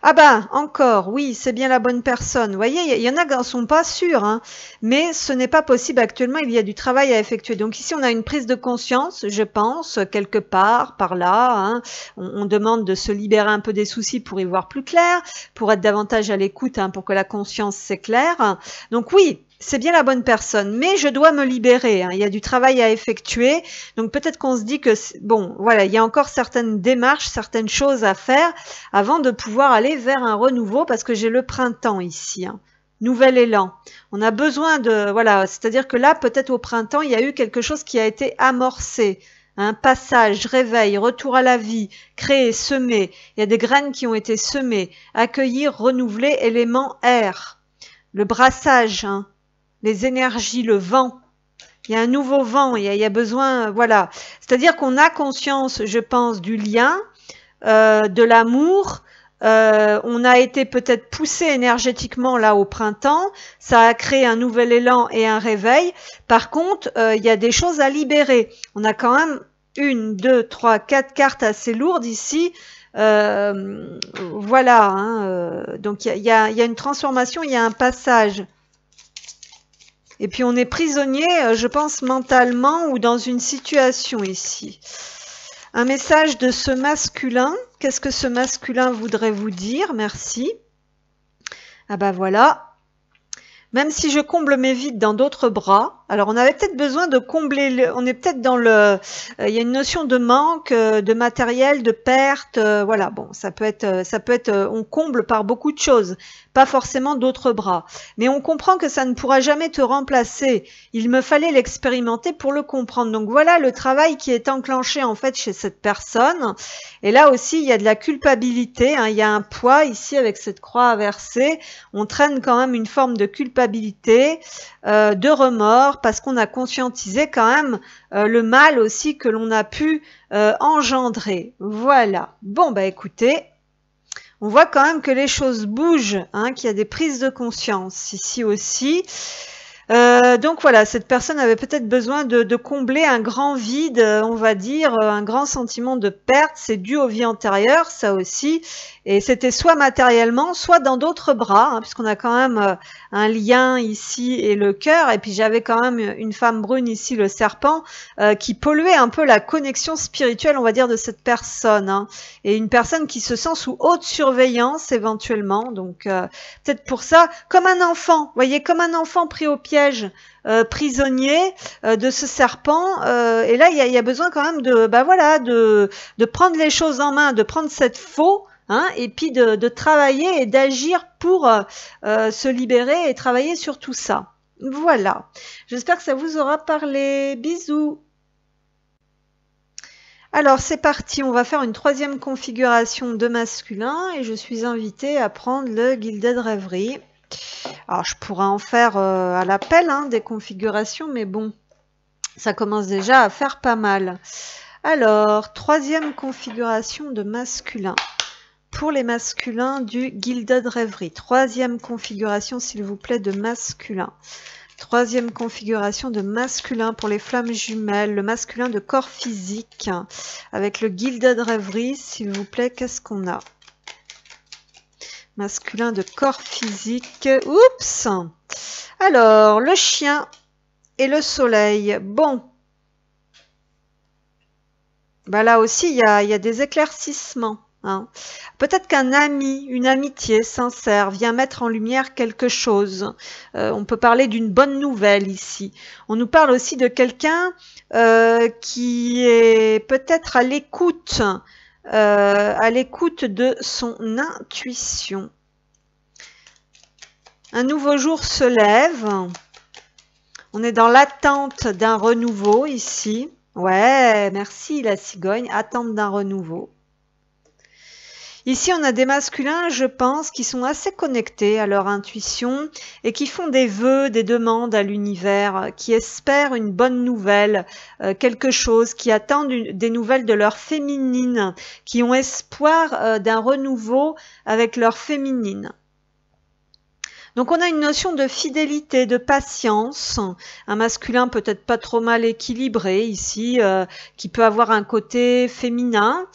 Ah bah, encore, oui, c'est bien la bonne personne. Vous voyez, il y en a qui ne sont pas sûrs, hein, mais ce n'est pas possible actuellement, il y a du travail à effectuer. Donc ici, on a une prise de conscience, je pense, quelque part, par là. Hein. On demande de se libérer un peu des soucis pour y voir plus clair, pour être davantage à l'écoute, hein, pour que la conscience s'éclaire. Donc oui, c'est bien la bonne personne, mais je dois me libérer, hein. Il y a du travail à effectuer, donc peut-être qu'on se dit que, bon, voilà, il y a encore certaines démarches, certaines choses à faire avant de pouvoir aller vers un renouveau, parce que j'ai le printemps ici, hein. Nouvel élan. On a besoin de, voilà, c'est-à-dire que là, peut-être au printemps, il y a eu quelque chose qui a été amorcé. Un passage, réveil, retour à la vie, créer, semer. Il y a des graines qui ont été semées, accueillir, renouveler, élément air. Le brassage, hein. Les énergies, le vent. Il y a un nouveau vent, il y a besoin, voilà. C'est-à-dire qu'on a conscience, je pense, du lien, de l'amour. On a été peut-être poussé énergétiquement là au printemps. Ça a créé un nouvel élan et un réveil. Par contre, il y a des choses à libérer. On a quand même 1, 2, 3, 4 cartes assez lourdes ici. Voilà. Hein, donc, il y a une transformation, il y a un passage. Et puis on est prisonnier, je pense, mentalement ou dans une situation ici. Un message de ce masculin. Qu'est-ce que ce masculin voudrait vous dire? Merci. Ah bah voilà. Même si je comble mes vides dans d'autres bras, alors on avait peut-être besoin de combler, on est peut-être dans le, il y a une notion de manque, de matériel, de perte, voilà, bon, ça peut être, on comble par beaucoup de choses, pas forcément d'autres bras. Mais on comprend que ça ne pourra jamais te remplacer. Il me fallait l'expérimenter pour le comprendre. Donc voilà le travail qui est enclenché en fait chez cette personne. Et là aussi, il y a de la culpabilité, hein, il y a un poids ici avec cette croix inversée. On traîne quand même une forme de culpabilité, de remords, parce qu'on a conscientisé quand même le mal aussi que l'on a pu engendrer. Voilà. Bon, bah écoutez, on voit quand même que les choses bougent, hein, qu'il y a des prises de conscience ici aussi. Donc voilà, cette personne avait peut-être besoin de combler un grand vide, on va dire, un grand sentiment de perte. C'est dû aux vies antérieures, ça aussi. Et c'était soit matériellement, soit dans d'autres bras, hein, puisqu'on a quand même un lien ici et le cœur. Et puis j'avais quand même une femme brune ici, le serpent, qui polluait un peu la connexion spirituelle, on va dire, de cette personne. Hein. Et une personne qui se sent sous haute surveillance éventuellement. Donc peut-être pour ça, comme un enfant, vous voyez, comme un enfant pris au piège, prisonnier de ce serpent. Et là, il y a besoin quand même de, bah voilà, de prendre les choses en main, de prendre cette faux. Hein, et puis de travailler et d'agir pour se libérer et travailler sur tout ça. Voilà. J'espère que ça vous aura parlé. Bisous. Alors c'est parti, on va faire une troisième configuration de masculin et je suis invitée à prendre le Gilded Rêverie. Alors je pourrais en faire à l'appel, hein, des configurations, mais bon, ça commence déjà à faire pas mal. Alors, troisième configuration de masculin. Pour les masculins du Gilded Rêverie. Troisième configuration, s'il vous plaît, de masculin. Troisième configuration de masculin pour les flammes jumelles. Le masculin de corps physique. Avec le Gilded Rêverie, s'il vous plaît, qu'est-ce qu'on a? Masculin de corps physique. Oups! Alors, le chien et le soleil. Bon. Bah là aussi, il y a des éclaircissements. Hein. Peut-être qu'un ami, une amitié sincère vient mettre en lumière quelque chose. On peut parler d'une bonne nouvelle ici. On nous parle aussi de quelqu'un qui est peut-être à l'écoute de son intuition. Un nouveau jour se lève. On est dans l'attente d'un renouveau ici. Ouais, merci la cigogne, attente d'un renouveau. Ici, on a des masculins, je pense, qui sont assez connectés à leur intuition et qui font des vœux, des demandes à l'univers, qui espèrent une bonne nouvelle, quelque chose, qui attendent des nouvelles de leur féminine, qui ont espoir d'un renouveau avec leur féminine. Donc on a une notion de fidélité, de patience, un masculin peut-être pas trop mal équilibré ici, qui peut avoir un côté féminin,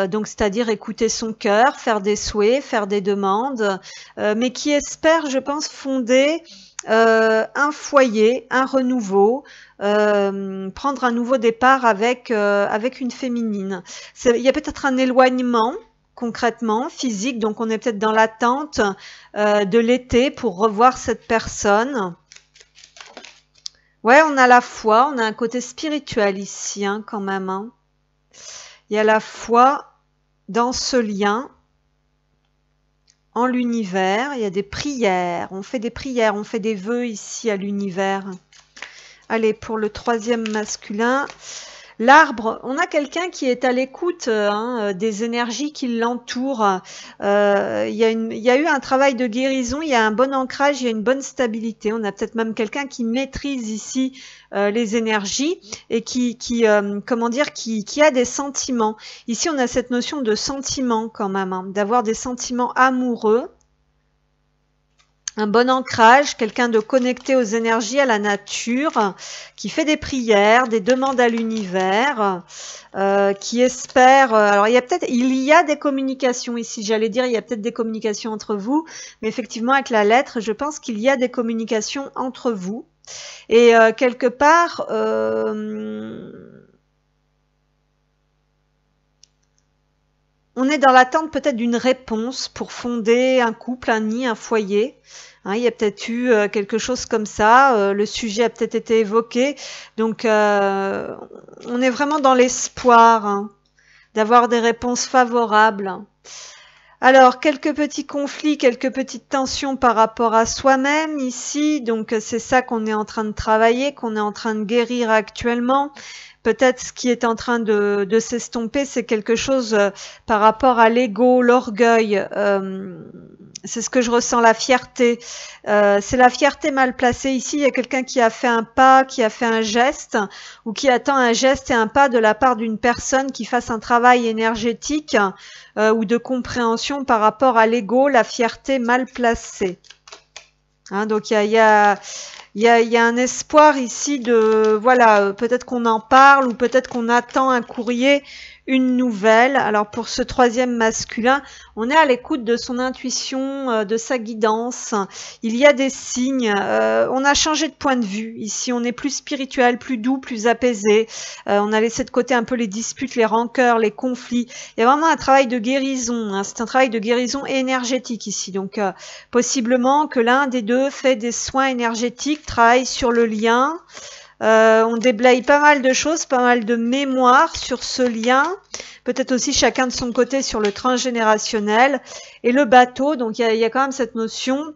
donc c'est-à-dire écouter son cœur, faire des souhaits, faire des demandes, mais qui espère, je pense, fonder un foyer, un renouveau, prendre un nouveau départ avec une féminine. Il y a peut-être un éloignement, concrètement, physique, donc on est peut-être dans l'attente de l'été pour revoir cette personne. Ouais, on a la foi, on a un côté spirituel ici, hein, quand même. Hein. Il y a la foi dans ce lien, en l'univers, il y a des prières, on fait des vœux ici à l'univers. Allez, pour le troisième masculin, l'arbre, on a quelqu'un qui est à l'écoute des énergies qui l'entourent. Il y a eu un travail de guérison, il y a un bon ancrage, il y a une bonne stabilité. On a peut-être même quelqu'un qui maîtrise ici les énergies et qui a des sentiments. Ici, on a cette notion de sentiment quand même, hein, d'avoir des sentiments amoureux. Un bon ancrage, quelqu'un de connecté aux énergies, à la nature, qui fait des prières, des demandes à l'univers, qui espère... alors il y a des communications ici, j'allais dire, il y a peut-être des communications entre vous, mais effectivement avec la lettre, je pense qu'il y a des communications entre vous. Et quelque part... on est dans l'attente peut-être d'une réponse pour fonder un couple, un nid, un foyer. Hein, il y a peut-être eu quelque chose comme ça, le sujet a peut-être été évoqué. Donc, on est vraiment dans l'espoir d'avoir des réponses favorables. Alors, quelques petits conflits, quelques petites tensions par rapport à soi-même ici. Donc, c'est ça qu'on est en train de travailler, qu'on est en train de guérir actuellement. Peut-être ce qui est en train de s'estomper, c'est quelque chose par rapport à l'ego, l'orgueil. C'est ce que je ressens, la fierté. C'est la fierté mal placée. Ici, il y a quelqu'un qui a fait un pas, qui a fait un geste, ou qui attend un geste et un pas de la part d'une personne qui fasse un travail énergétique ou de compréhension par rapport à l'ego, la fierté mal placée. Hein, donc, il y a un espoir ici de, voilà, peut-être qu'on en parle ou peut-être qu'on attend un courrier, une nouvelle. Alors pour ce troisième masculin, on est à l'écoute de son intuition, de sa guidance. Il y a des signes. On a changé de point de vue. Ici, on est plus spirituel, plus doux, plus apaisé. On a laissé de côté un peu les disputes, les rancœurs, les conflits. Il y a vraiment un travail de guérison. Hein. C'est un travail de guérison énergétique ici. Donc, possiblement que l'un des deux fait des soins énergétiques, travaille sur le lien. On déblaye pas mal de choses, pas mal de mémoire sur ce lien. Peut-être aussi chacun de son côté sur le transgénérationnel. Et le bateau, donc il y a quand même cette notion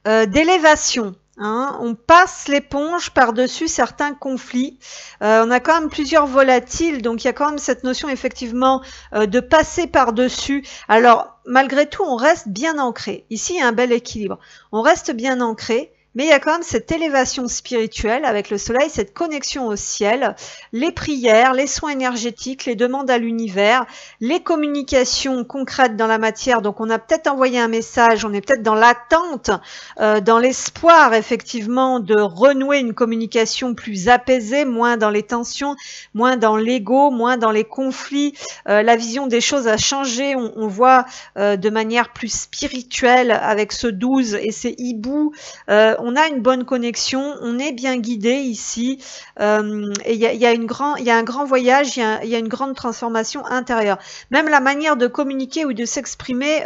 d'élévation. Hein. On passe l'éponge par-dessus certains conflits. On a quand même plusieurs volatiles, donc il y a quand même cette notion effectivement de passer par-dessus. Alors, malgré tout, on reste bien ancré. Ici, il y a un bel équilibre. On reste bien ancré. Mais il y a quand même cette élévation spirituelle avec le soleil, cette connexion au ciel, les prières, les soins énergétiques, les demandes à l'univers, les communications concrètes dans la matière. Donc on a peut-être envoyé un message, on est peut-être dans l'attente, dans l'espoir effectivement de renouer une communication plus apaisée, moins dans les tensions, moins dans l'ego, moins dans les conflits. La vision des choses a changé, on voit de manière plus spirituelle avec ce 12 et ces hiboux. On a une bonne connexion, on est bien guidé ici, et il y a un grand voyage, il y a une grande transformation intérieure. Même la manière de communiquer ou de s'exprimer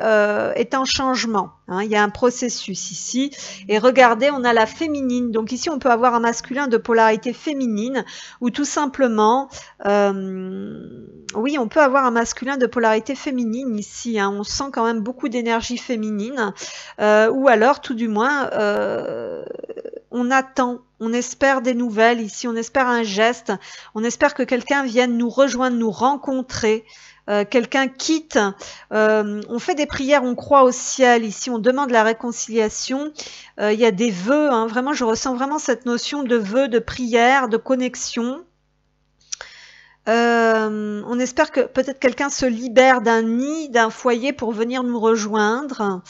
est en changement. Hein, il y a un processus ici. Et regardez, on a la féminine. Donc ici, on peut avoir un masculin de polarité féminine ou tout simplement, oui, on peut avoir un masculin de polarité féminine ici. Hein, on sent quand même beaucoup d'énergie féminine. Ou alors, tout du moins, on attend, on espère des nouvelles ici, on espère un geste, on espère que quelqu'un vienne nous rejoindre, nous rencontrer. quelqu'un quitte, on fait des prières, on croit au ciel, ici on demande la réconciliation, il y a des vœux, hein, vraiment je ressens vraiment cette notion de vœux, de prière, de connexion. On espère que peut-être quelqu'un se libère d'un nid, d'un foyer pour venir nous rejoindre.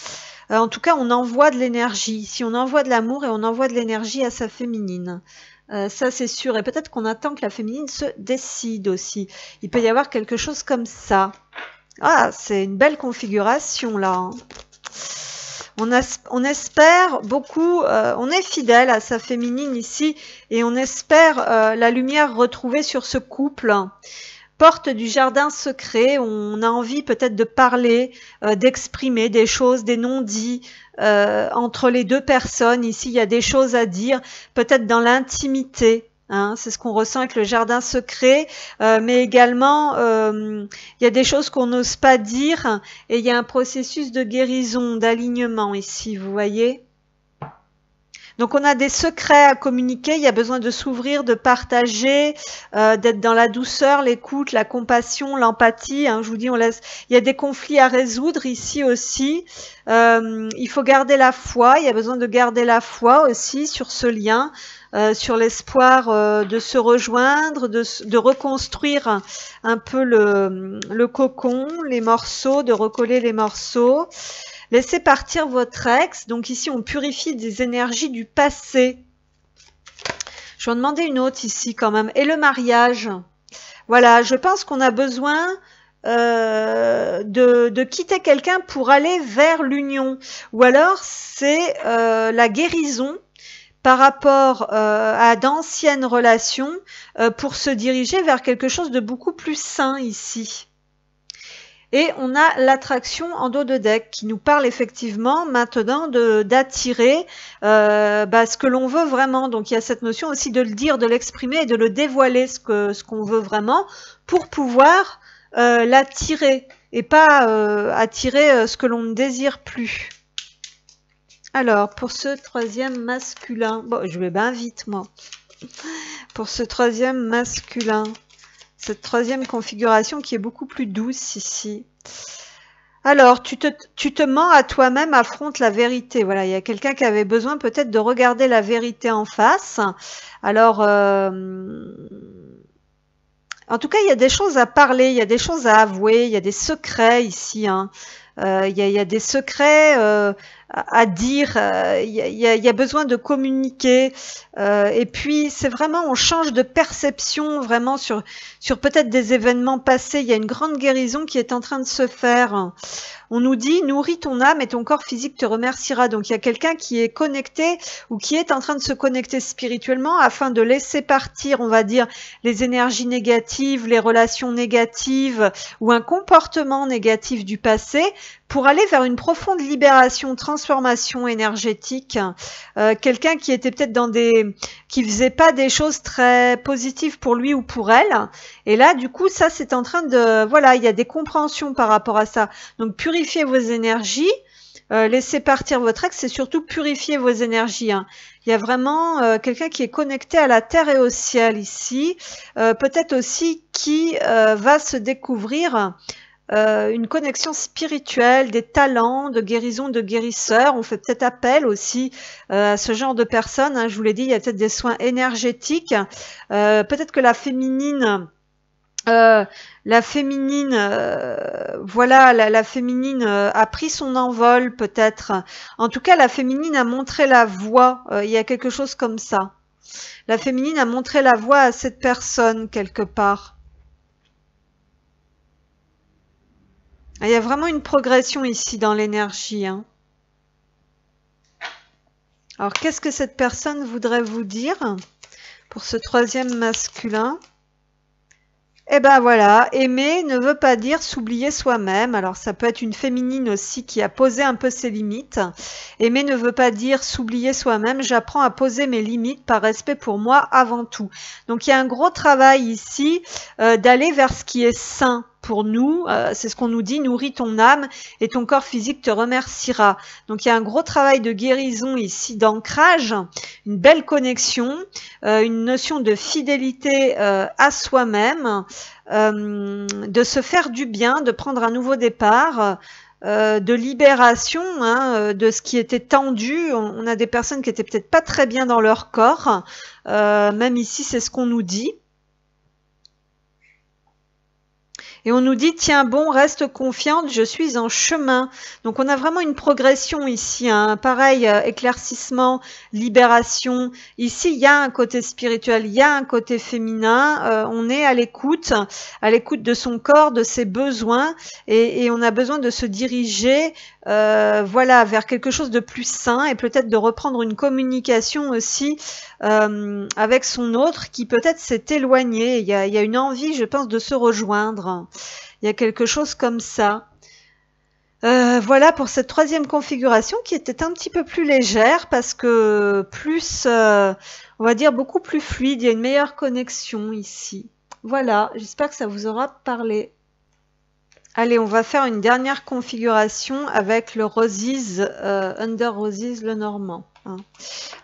En tout cas, on envoie de l'énergie. Ici, on envoie de l'amour et on envoie de l'énergie à sa féminine. Ça, c'est sûr. Et peut-être qu'on attend que la féminine se décide aussi. Il peut y avoir quelque chose comme ça. Ah, c'est une belle configuration, là. Hein. On espère beaucoup, on est fidèle à sa féminine ici et on espère la lumière retrouvée sur ce couple. Porte du jardin secret, on a envie peut-être de parler, d'exprimer des choses, des non-dits entre les deux personnes. Ici, il y a des choses à dire, peut-être dans l'intimité. Hein, c'est ce qu'on ressent avec le jardin secret, mais également il y a des choses qu'on n'ose pas dire et il y a un processus de guérison, d'alignement ici, vous voyez. Donc on a des secrets à communiquer, il y a besoin de s'ouvrir, de partager, d'être dans la douceur, l'écoute, la compassion, l'empathie. Hein, je vous dis, il y a des conflits à résoudre ici aussi. Il faut garder la foi, il y a besoin de garder la foi aussi sur ce lien. Sur l'espoir de se rejoindre, de reconstruire un peu le cocon, les morceaux, de recoller les morceaux. Laissez partir votre ex. Donc ici, on purifie des énergies du passé. Je vais en demander une autre ici quand même. Et le mariage. Voilà, je pense qu'on a besoin de quitter quelqu'un pour aller vers l'union. Ou alors, c'est la guérison par rapport à d'anciennes relations pour se diriger vers quelque chose de beaucoup plus sain ici. Et on a l'attraction en dos de deck qui nous parle effectivement maintenant d'attirer ce que l'on veut vraiment. Donc il y a cette notion aussi de le dire, de l'exprimer et de le dévoiler ce qu'on veut vraiment pour pouvoir l'attirer et pas attirer ce que l'on ne désire plus. Alors, pour ce troisième masculin, bon, je vais bien vite, moi. Pour ce troisième masculin, cette troisième configuration qui est beaucoup plus douce ici. Alors, tu te mens à toi-même, affronte la vérité. Voilà, il y a quelqu'un qui avait besoin peut-être de regarder la vérité en face. Alors, en tout cas, il y a des choses à parler, il y a des choses à avouer, il y a des secrets ici, hein. Il y a des secrets à dire, il y a besoin de communiquer et puis c'est vraiment, on change de perception vraiment sur peut-être des événements passés. Il y a une grande guérison qui est en train de se faire. On nous dit, nourris ton âme et ton corps physique te remerciera. Donc il y a quelqu'un qui est connecté ou qui est en train de se connecter spirituellement afin de laisser partir, on va dire, les énergies négatives, les relations négatives ou un comportement négatif du passé pour aller vers une profonde libération, transformation énergétique. Quelqu'un qui était peut-être qui faisait pas des choses très positives pour lui ou pour elle. Et là, du coup, ça, c'est en train de, voilà, il y a des compréhensions par rapport à ça. Donc, purifiez vos énergies, laissez partir votre ex, et surtout purifier vos énergies. Hein. Il y a vraiment quelqu'un qui est connecté à la terre et au ciel ici. Peut-être aussi qui va se découvrir une connexion spirituelle, des talents de guérison, de guérisseurs. On fait peut-être appel aussi à ce genre de personnes. Hein. Je vous l'ai dit, il y a peut-être des soins énergétiques. Peut-être que la féminine, voilà, la féminine a pris son envol peut-être. En tout cas, la féminine a montré la voie. Il y a quelque chose comme ça. La féminine a montré la voie à cette personne quelque part. Il y a vraiment une progression ici dans l'énergie. Hein. Alors, qu'est-ce que cette personne voudrait vous dire pour ce troisième masculin? Eh ben voilà, aimer ne veut pas dire s'oublier soi-même. Alors ça peut être une féminine aussi qui a posé un peu ses limites. Aimer ne veut pas dire s'oublier soi-même. J'apprends à poser mes limites par respect pour moi avant tout. Donc il y a un gros travail ici d'aller vers ce qui est sain pour nous. C'est ce qu'on nous dit, nourris ton âme et ton corps physique te remerciera. Donc il y a un gros travail de guérison ici, d'ancrage, une belle connexion, une notion de fidélité à soi-même, de se faire du bien, de prendre un nouveau départ, de libération de ce qui était tendu. On a des personnes qui étaient peut-être pas très bien dans leur corps, même ici c'est ce qu'on nous dit. Et on nous dit, tiens bon, reste confiante, je suis en chemin. Donc on a vraiment une progression ici, pareil, éclaircissement, libération. Ici, il y a un côté spirituel, il y a un côté féminin. On est à l'écoute de son corps, de ses besoins. Et on a besoin de se diriger voilà, vers quelque chose de plus sain et peut-être de reprendre une communication aussi avec son autre qui peut-être s'est éloigné. Il y a une envie, je pense, de se rejoindre. Il y a quelque chose comme ça. Voilà pour cette troisième configuration qui était un petit peu plus légère parce que plus, on va dire, beaucoup plus fluide. Il y a une meilleure connexion ici. Voilà, j'espère que ça vous aura parlé. Allez, on va faire une dernière configuration avec le Roses, Under Roses, le normand.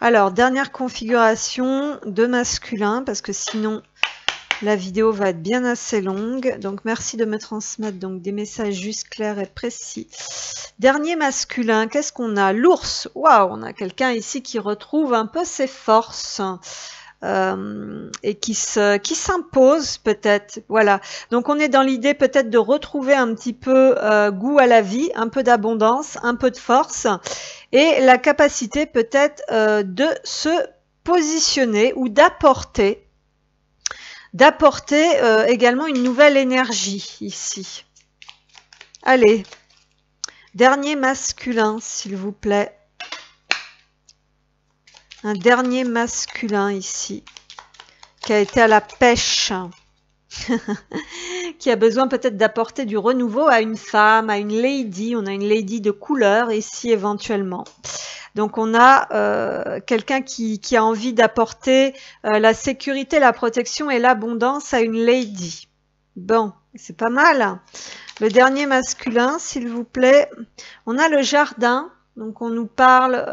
Alors, dernière configuration de masculin, parce que sinon, la vidéo va être bien assez longue. Donc, merci de me transmettre donc, des messages juste clairs et précis. Dernier masculin, qu'est-ce qu'on a? L'ours. Waouh, on a quelqu'un ici qui retrouve un peu ses forces. Et qui s'impose peut-être, voilà. Donc on est dans l'idée peut-être de retrouver un petit peu goût à la vie, un peu d'abondance, un peu de force, et la capacité peut-être de se positionner ou d'apporter également une nouvelle énergie ici. Allez, dernier masculin, s'il vous plaît. Un dernier masculin ici, qui a été à la pêche, qui a besoin peut-être d'apporter du renouveau à une femme, à une lady. On a une lady de couleur ici éventuellement. Donc on a quelqu'un qui a envie d'apporter la sécurité, la protection et l'abondance à une lady. Bon, c'est pas mal. Le dernier masculin, s'il vous plaît. On a le jardin. Donc on nous parle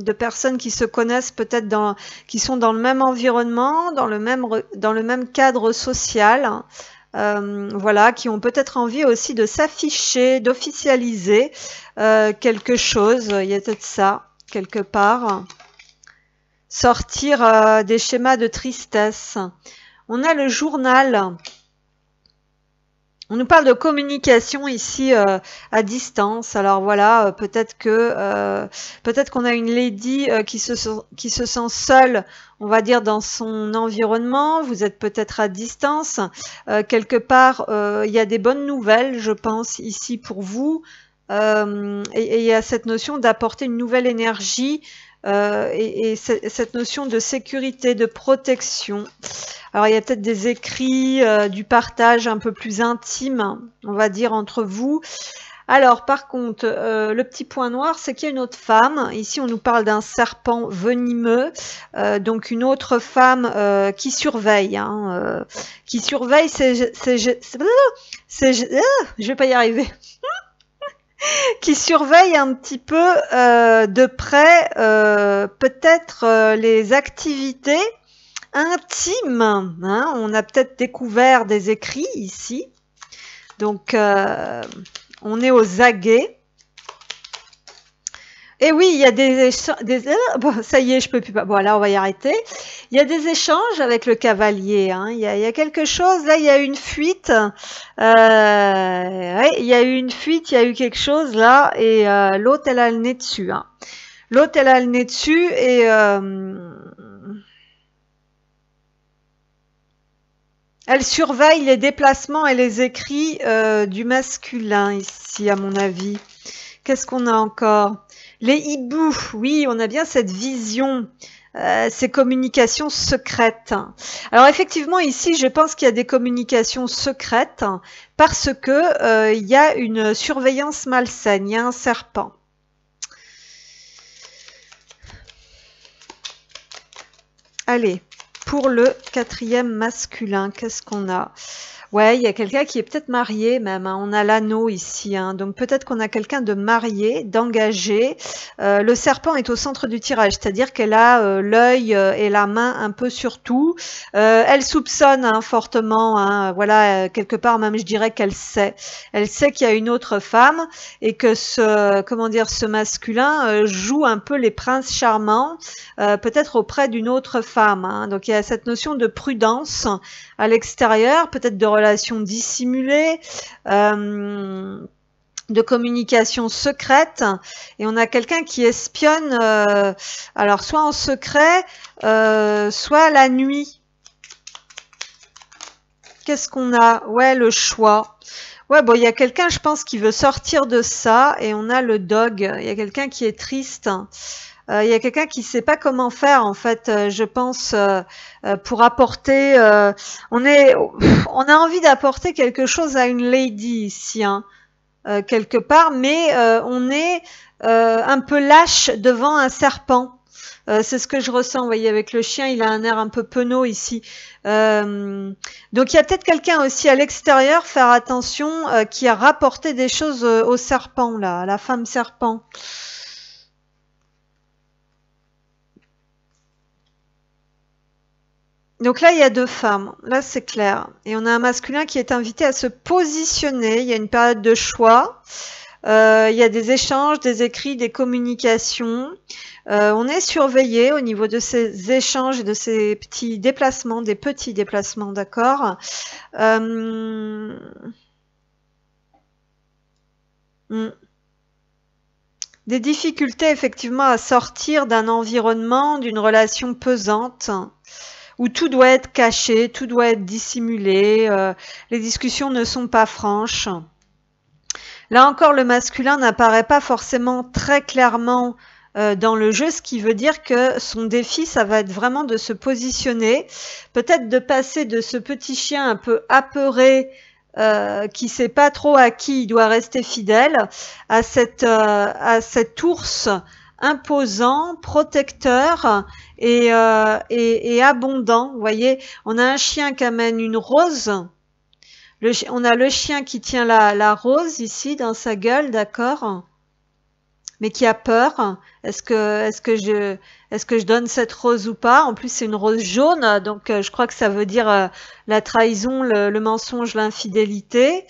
de personnes qui se connaissent peut-être qui sont dans le même environnement, dans le même cadre social, voilà, qui ont peut-être envie aussi de s'afficher, d'officialiser quelque chose. Il y a peut-être ça quelque part. Sortir des schémas de tristesse. On a le journal. On nous parle de communication ici à distance. Alors voilà, peut-être qu'on a une lady qui se sent seule, on va dire, dans son environnement. Vous êtes peut-être à distance. Quelque part, il y a des bonnes nouvelles, je pense, ici pour vous. Et il y a cette notion d'apporter une nouvelle énergie et cette notion de sécurité, de protection. Alors, il y a peut-être des écrits, du partage un peu plus intime, on va dire, entre vous. Alors, par contre, le petit point noir, c'est qu'il y a une autre femme. Ici, on nous parle d'un serpent venimeux, donc une autre femme qui surveille. Qui surveille, je vais pas y arriver. Qui surveille un petit peu de près peut-être les activités intimes. On a peut-être découvert des écrits ici. Donc, on est aux aguets. Et oui, il y a bon, ça y est, je peux plus. Voilà, on va y arrêter. Il y a des échanges avec le cavalier. Il y a quelque chose. Là, il y a une fuite. Ouais, il y a eu une fuite. Il y a eu quelque chose là. Et l'autre, elle a le nez dessus. L'autre, elle a le nez dessus et elle surveille les déplacements et les écrits du masculin ici, à mon avis. Qu'est-ce qu'on a encore? Les hiboux, oui, on a bien cette vision, ces communications secrètes. Alors effectivement, ici, je pense qu'il y a des communications secrètes parce que il y a une surveillance malsaine, il y a un serpent. Allez, pour le quatrième masculin, qu'est-ce qu'on a? Ouais, il y a quelqu'un qui est peut-être marié même, hein. On a l'anneau ici, hein. Donc peut-être qu'on a quelqu'un de marié, d'engagé. Le serpent est au centre du tirage, c'est-à-dire qu'elle a l'œil et la main un peu sur tout. Elle soupçonne hein, fortement, hein, voilà, quelque part même je dirais qu'elle sait. Elle sait qu'il y a une autre femme et que comment dire, ce masculin joue un peu les princes charmants, peut-être auprès d'une autre femme, hein. Donc il y a cette notion de prudence à l'extérieur, peut-être de relations dissimulées, de communication secrète, et on a quelqu'un qui espionne, alors soit en secret, soit la nuit. Qu'est-ce qu'on a? Ouais, le choix. Ouais, bon, il y a quelqu'un, je pense, qui veut sortir de ça, et on a le dog. Il y a quelqu'un qui est triste. Il y a quelqu'un qui sait pas comment faire en fait, je pense, pour apporter. On a envie d'apporter quelque chose à une lady ici, hein, quelque part, mais on est un peu lâche devant un serpent. C'est ce que je ressens. Vous voyez, avec le chien, il a un air un peu penaud ici. Donc il y a peut-être quelqu'un aussi à l'extérieur, faire attention, qui a rapporté des choses au serpent là, à la femme serpent. Donc là, il y a deux femmes. Là, c'est clair. Et on a un masculin qui est invité à se positionner. Il y a une période de choix. Il y a des échanges, des écrits, des communications. On est surveillé au niveau de ces échanges et de ces petits déplacements, des petits déplacements, d'accord. Des difficultés, effectivement, à sortir d'un environnement, d'une relation pesante, où tout doit être caché, tout doit être dissimulé, les discussions ne sont pas franches. Là encore, le masculin n'apparaît pas forcément très clairement dans le jeu, ce qui veut dire que son défi, ça va être vraiment de se positionner, peut-être de passer de ce petit chien un peu apeuré, qui sait pas trop à qui il doit rester fidèle, à cet ours imposant, protecteur et abondant. Vous voyez, on a un chien qui amène une rose. On a le chien qui tient la rose ici dans sa gueule, d'accord, mais qui a peur. Est-ce que je donne cette rose ou pas? En plus, c'est une rose jaune, donc je crois que ça veut dire la trahison, le mensonge, l'infidélité.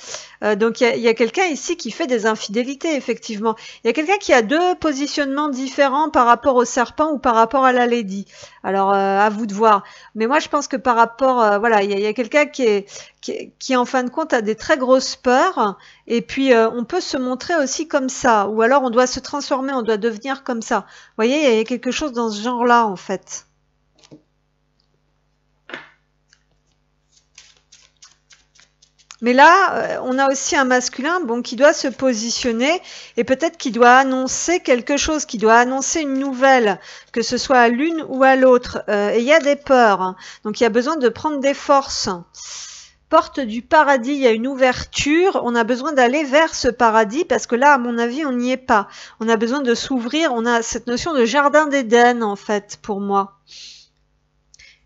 Donc il y a quelqu'un ici qui fait des infidélités, effectivement. Il y a quelqu'un qui a deux positionnements différents par rapport au serpent ou par rapport à la lady. Alors à vous de voir. Mais moi, je pense que par rapport, voilà, il y a quelqu'un qui en fin de compte a des très grosses peurs. Et puis on peut se montrer aussi comme ça, ou alors on doit se transformer, on doit devenir comme ça. Vous voyez, il y a quelque chose dans ce genre-là, en fait. Mais là, on a aussi un masculin, bon, qui doit se positionner et peut-être qui doit annoncer quelque chose, qui doit annoncer une nouvelle, que ce soit à l'une ou à l'autre. Et il y a des peurs, hein. Donc il y a besoin de prendre des forces. Porte du paradis, il y a une ouverture, on a besoin d'aller vers ce paradis parce que là, à mon avis, on n'y est pas. On a besoin de s'ouvrir, on a cette notion de jardin d'Éden, en fait, pour moi.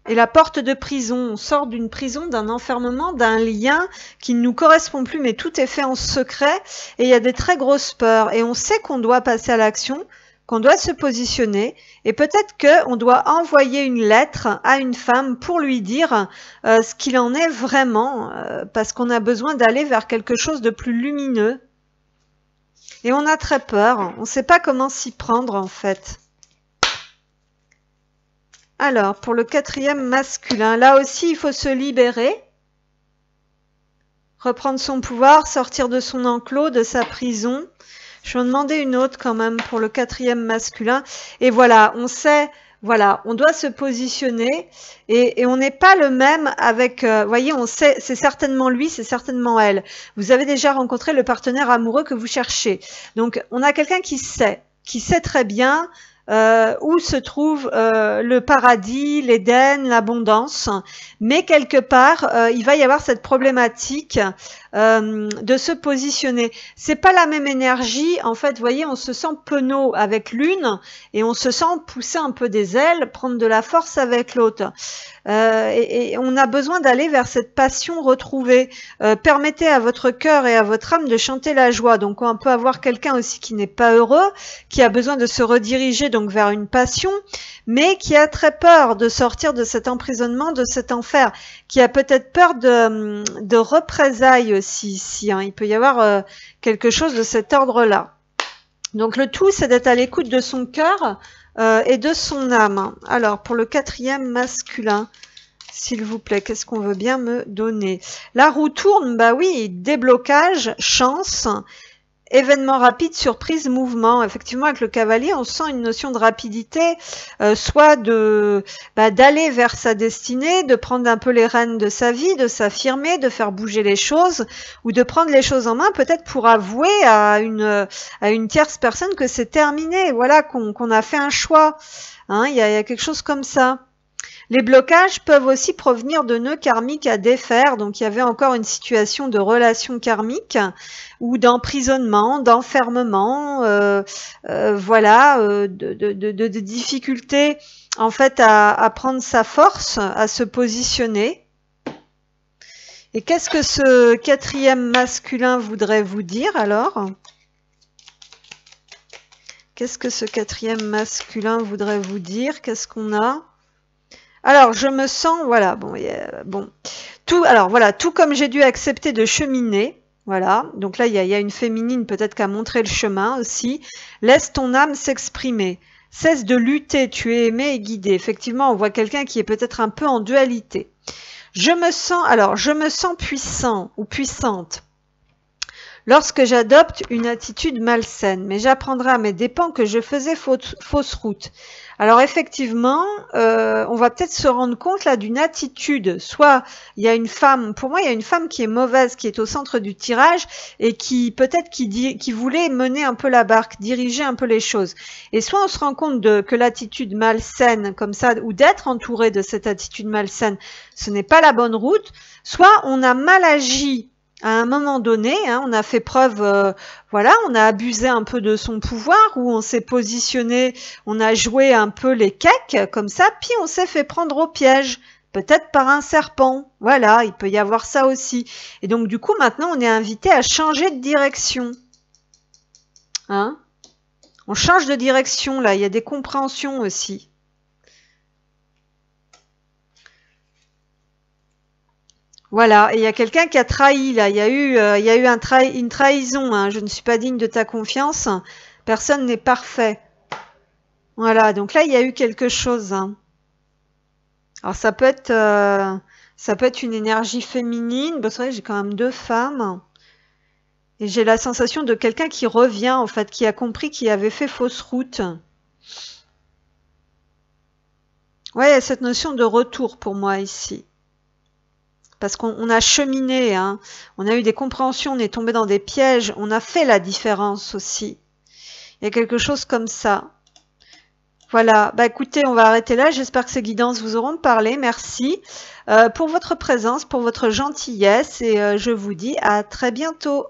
Et la porte de prison, on sort d'une prison, d'un enfermement, d'un lien qui ne nous correspond plus, mais tout est fait en secret et il y a des très grosses peurs. Et on sait qu'on doit passer à l'action, qu'on doit se positionner et peut-être qu'on doit envoyer une lettre à une femme pour lui dire ce qu'il en est vraiment, parce qu'on a besoin d'aller vers quelque chose de plus lumineux. Et on a très peur, on ne sait pas comment s'y prendre en fait. Alors, pour le quatrième masculin, là aussi, il faut se libérer, reprendre son pouvoir, sortir de son enclos, de sa prison. Je vais en demander une autre quand même pour le quatrième masculin. Et voilà, on sait, voilà, on doit se positionner et on n'est pas le même avec, voyez, on sait, c'est certainement lui, c'est certainement elle. Vous avez déjà rencontré le partenaire amoureux que vous cherchez. Donc, on a quelqu'un qui sait très bien où se trouve le paradis, l'Éden, l'abondance. Mais quelque part, il va y avoir cette problématique de se positionner. C'est pas la même énergie. En fait, vous voyez, on se sent penaud avec l'une et on se sent pousser un peu des ailes, prendre de la force avec l'autre. Et on a besoin d'aller vers cette passion retrouvée. Permettez à votre cœur et à votre âme de chanter la joie. Donc on peut avoir quelqu'un aussi qui n'est pas heureux, qui a besoin de se rediriger donc vers une passion, mais qui a très peur de sortir de cet emprisonnement, de cet enfer, qui a peut-être peur de représailles aussi. Hein. Il peut y avoir quelque chose de cet ordre-là. Donc le tout, c'est d'être à l'écoute de son cœur et de son âme. Alors, pour le 4e masculin, s'il vous plaît, qu'est-ce qu'on veut bien me donner? La roue tourne, bah oui, déblocage, chance, événement rapide, surprise, mouvement. Effectivement, avec le cavalier, on sent une notion de rapidité, soit d'aller vers sa destinée, de prendre un peu les rênes de sa vie, de s'affirmer, de faire bouger les choses, ou de prendre les choses en main, peut-être pour avouer à une tierce personne que c'est terminé, voilà, qu'on a fait un choix. Hein, il y a quelque chose comme ça. Les blocages peuvent aussi provenir de nœuds karmiques à défaire. Donc, il y avait encore une situation de relation karmique ou d'emprisonnement, d'enfermement, voilà, de difficultés en fait à prendre sa force, à se positionner. Et qu'est-ce que ce 4e masculin voudrait vous dire alors? Qu'est-ce que ce 4e masculin voudrait vous dire? Qu'est-ce qu'on a? Alors, je me sens, voilà, tout comme j'ai dû accepter de cheminer, voilà, donc là, il y a une féminine peut-être qui a montré le chemin aussi. Laisse ton âme s'exprimer. Cesse de lutter, tu es aimé et guidé. Effectivement, on voit quelqu'un qui est peut-être un peu en dualité. Je me sens puissant ou puissante lorsque j'adopte une attitude malsaine, mais j'apprendrai à mes dépens que je faisais fausse route. Alors effectivement, on va peut-être se rendre compte là d'une attitude. Soit il y a une femme, pour moi il y a une femme qui est mauvaise, qui est au centre du tirage et qui peut-être qui voulait mener un peu la barque, diriger un peu les choses. Et soit on se rend compte que l'attitude malsaine comme ça, ou d'être entouré de cette attitude malsaine, ce n'est pas la bonne route. Soit on a mal agi à un moment donné, hein, on a fait preuve, voilà, on a abusé un peu de son pouvoir, ou on s'est positionné, on a joué un peu les cakes, comme ça, puis on s'est fait prendre au piège, peut-être par un serpent, voilà, il peut y avoir ça aussi. Et donc du coup, maintenant, on est invité à changer de direction. Hein? On change de direction, là, il y a des compréhensions aussi. Voilà, et il y a quelqu'un qui a trahi là, il y a eu une trahison, hein. Je ne suis pas digne de ta confiance, personne n'est parfait. Voilà, donc là il y a eu quelque chose. Hein. Alors ça peut être une énergie féminine, bon, c'est vrai, j'ai quand même 2 femmes. Et j'ai la sensation de quelqu'un qui revient en fait, qui a compris qu'il avait fait fausse route. Ouais, il y a cette notion de retour pour moi ici. Parce qu'on a cheminé, hein. On a eu des compréhensions, on est tombé dans des pièges, on a fait la différence aussi. Il y a quelque chose comme ça. Voilà, bah écoutez, on va arrêter là. J'espère que ces guidances vous auront parlé. Merci pour votre présence, pour votre gentillesse et je vous dis à très bientôt.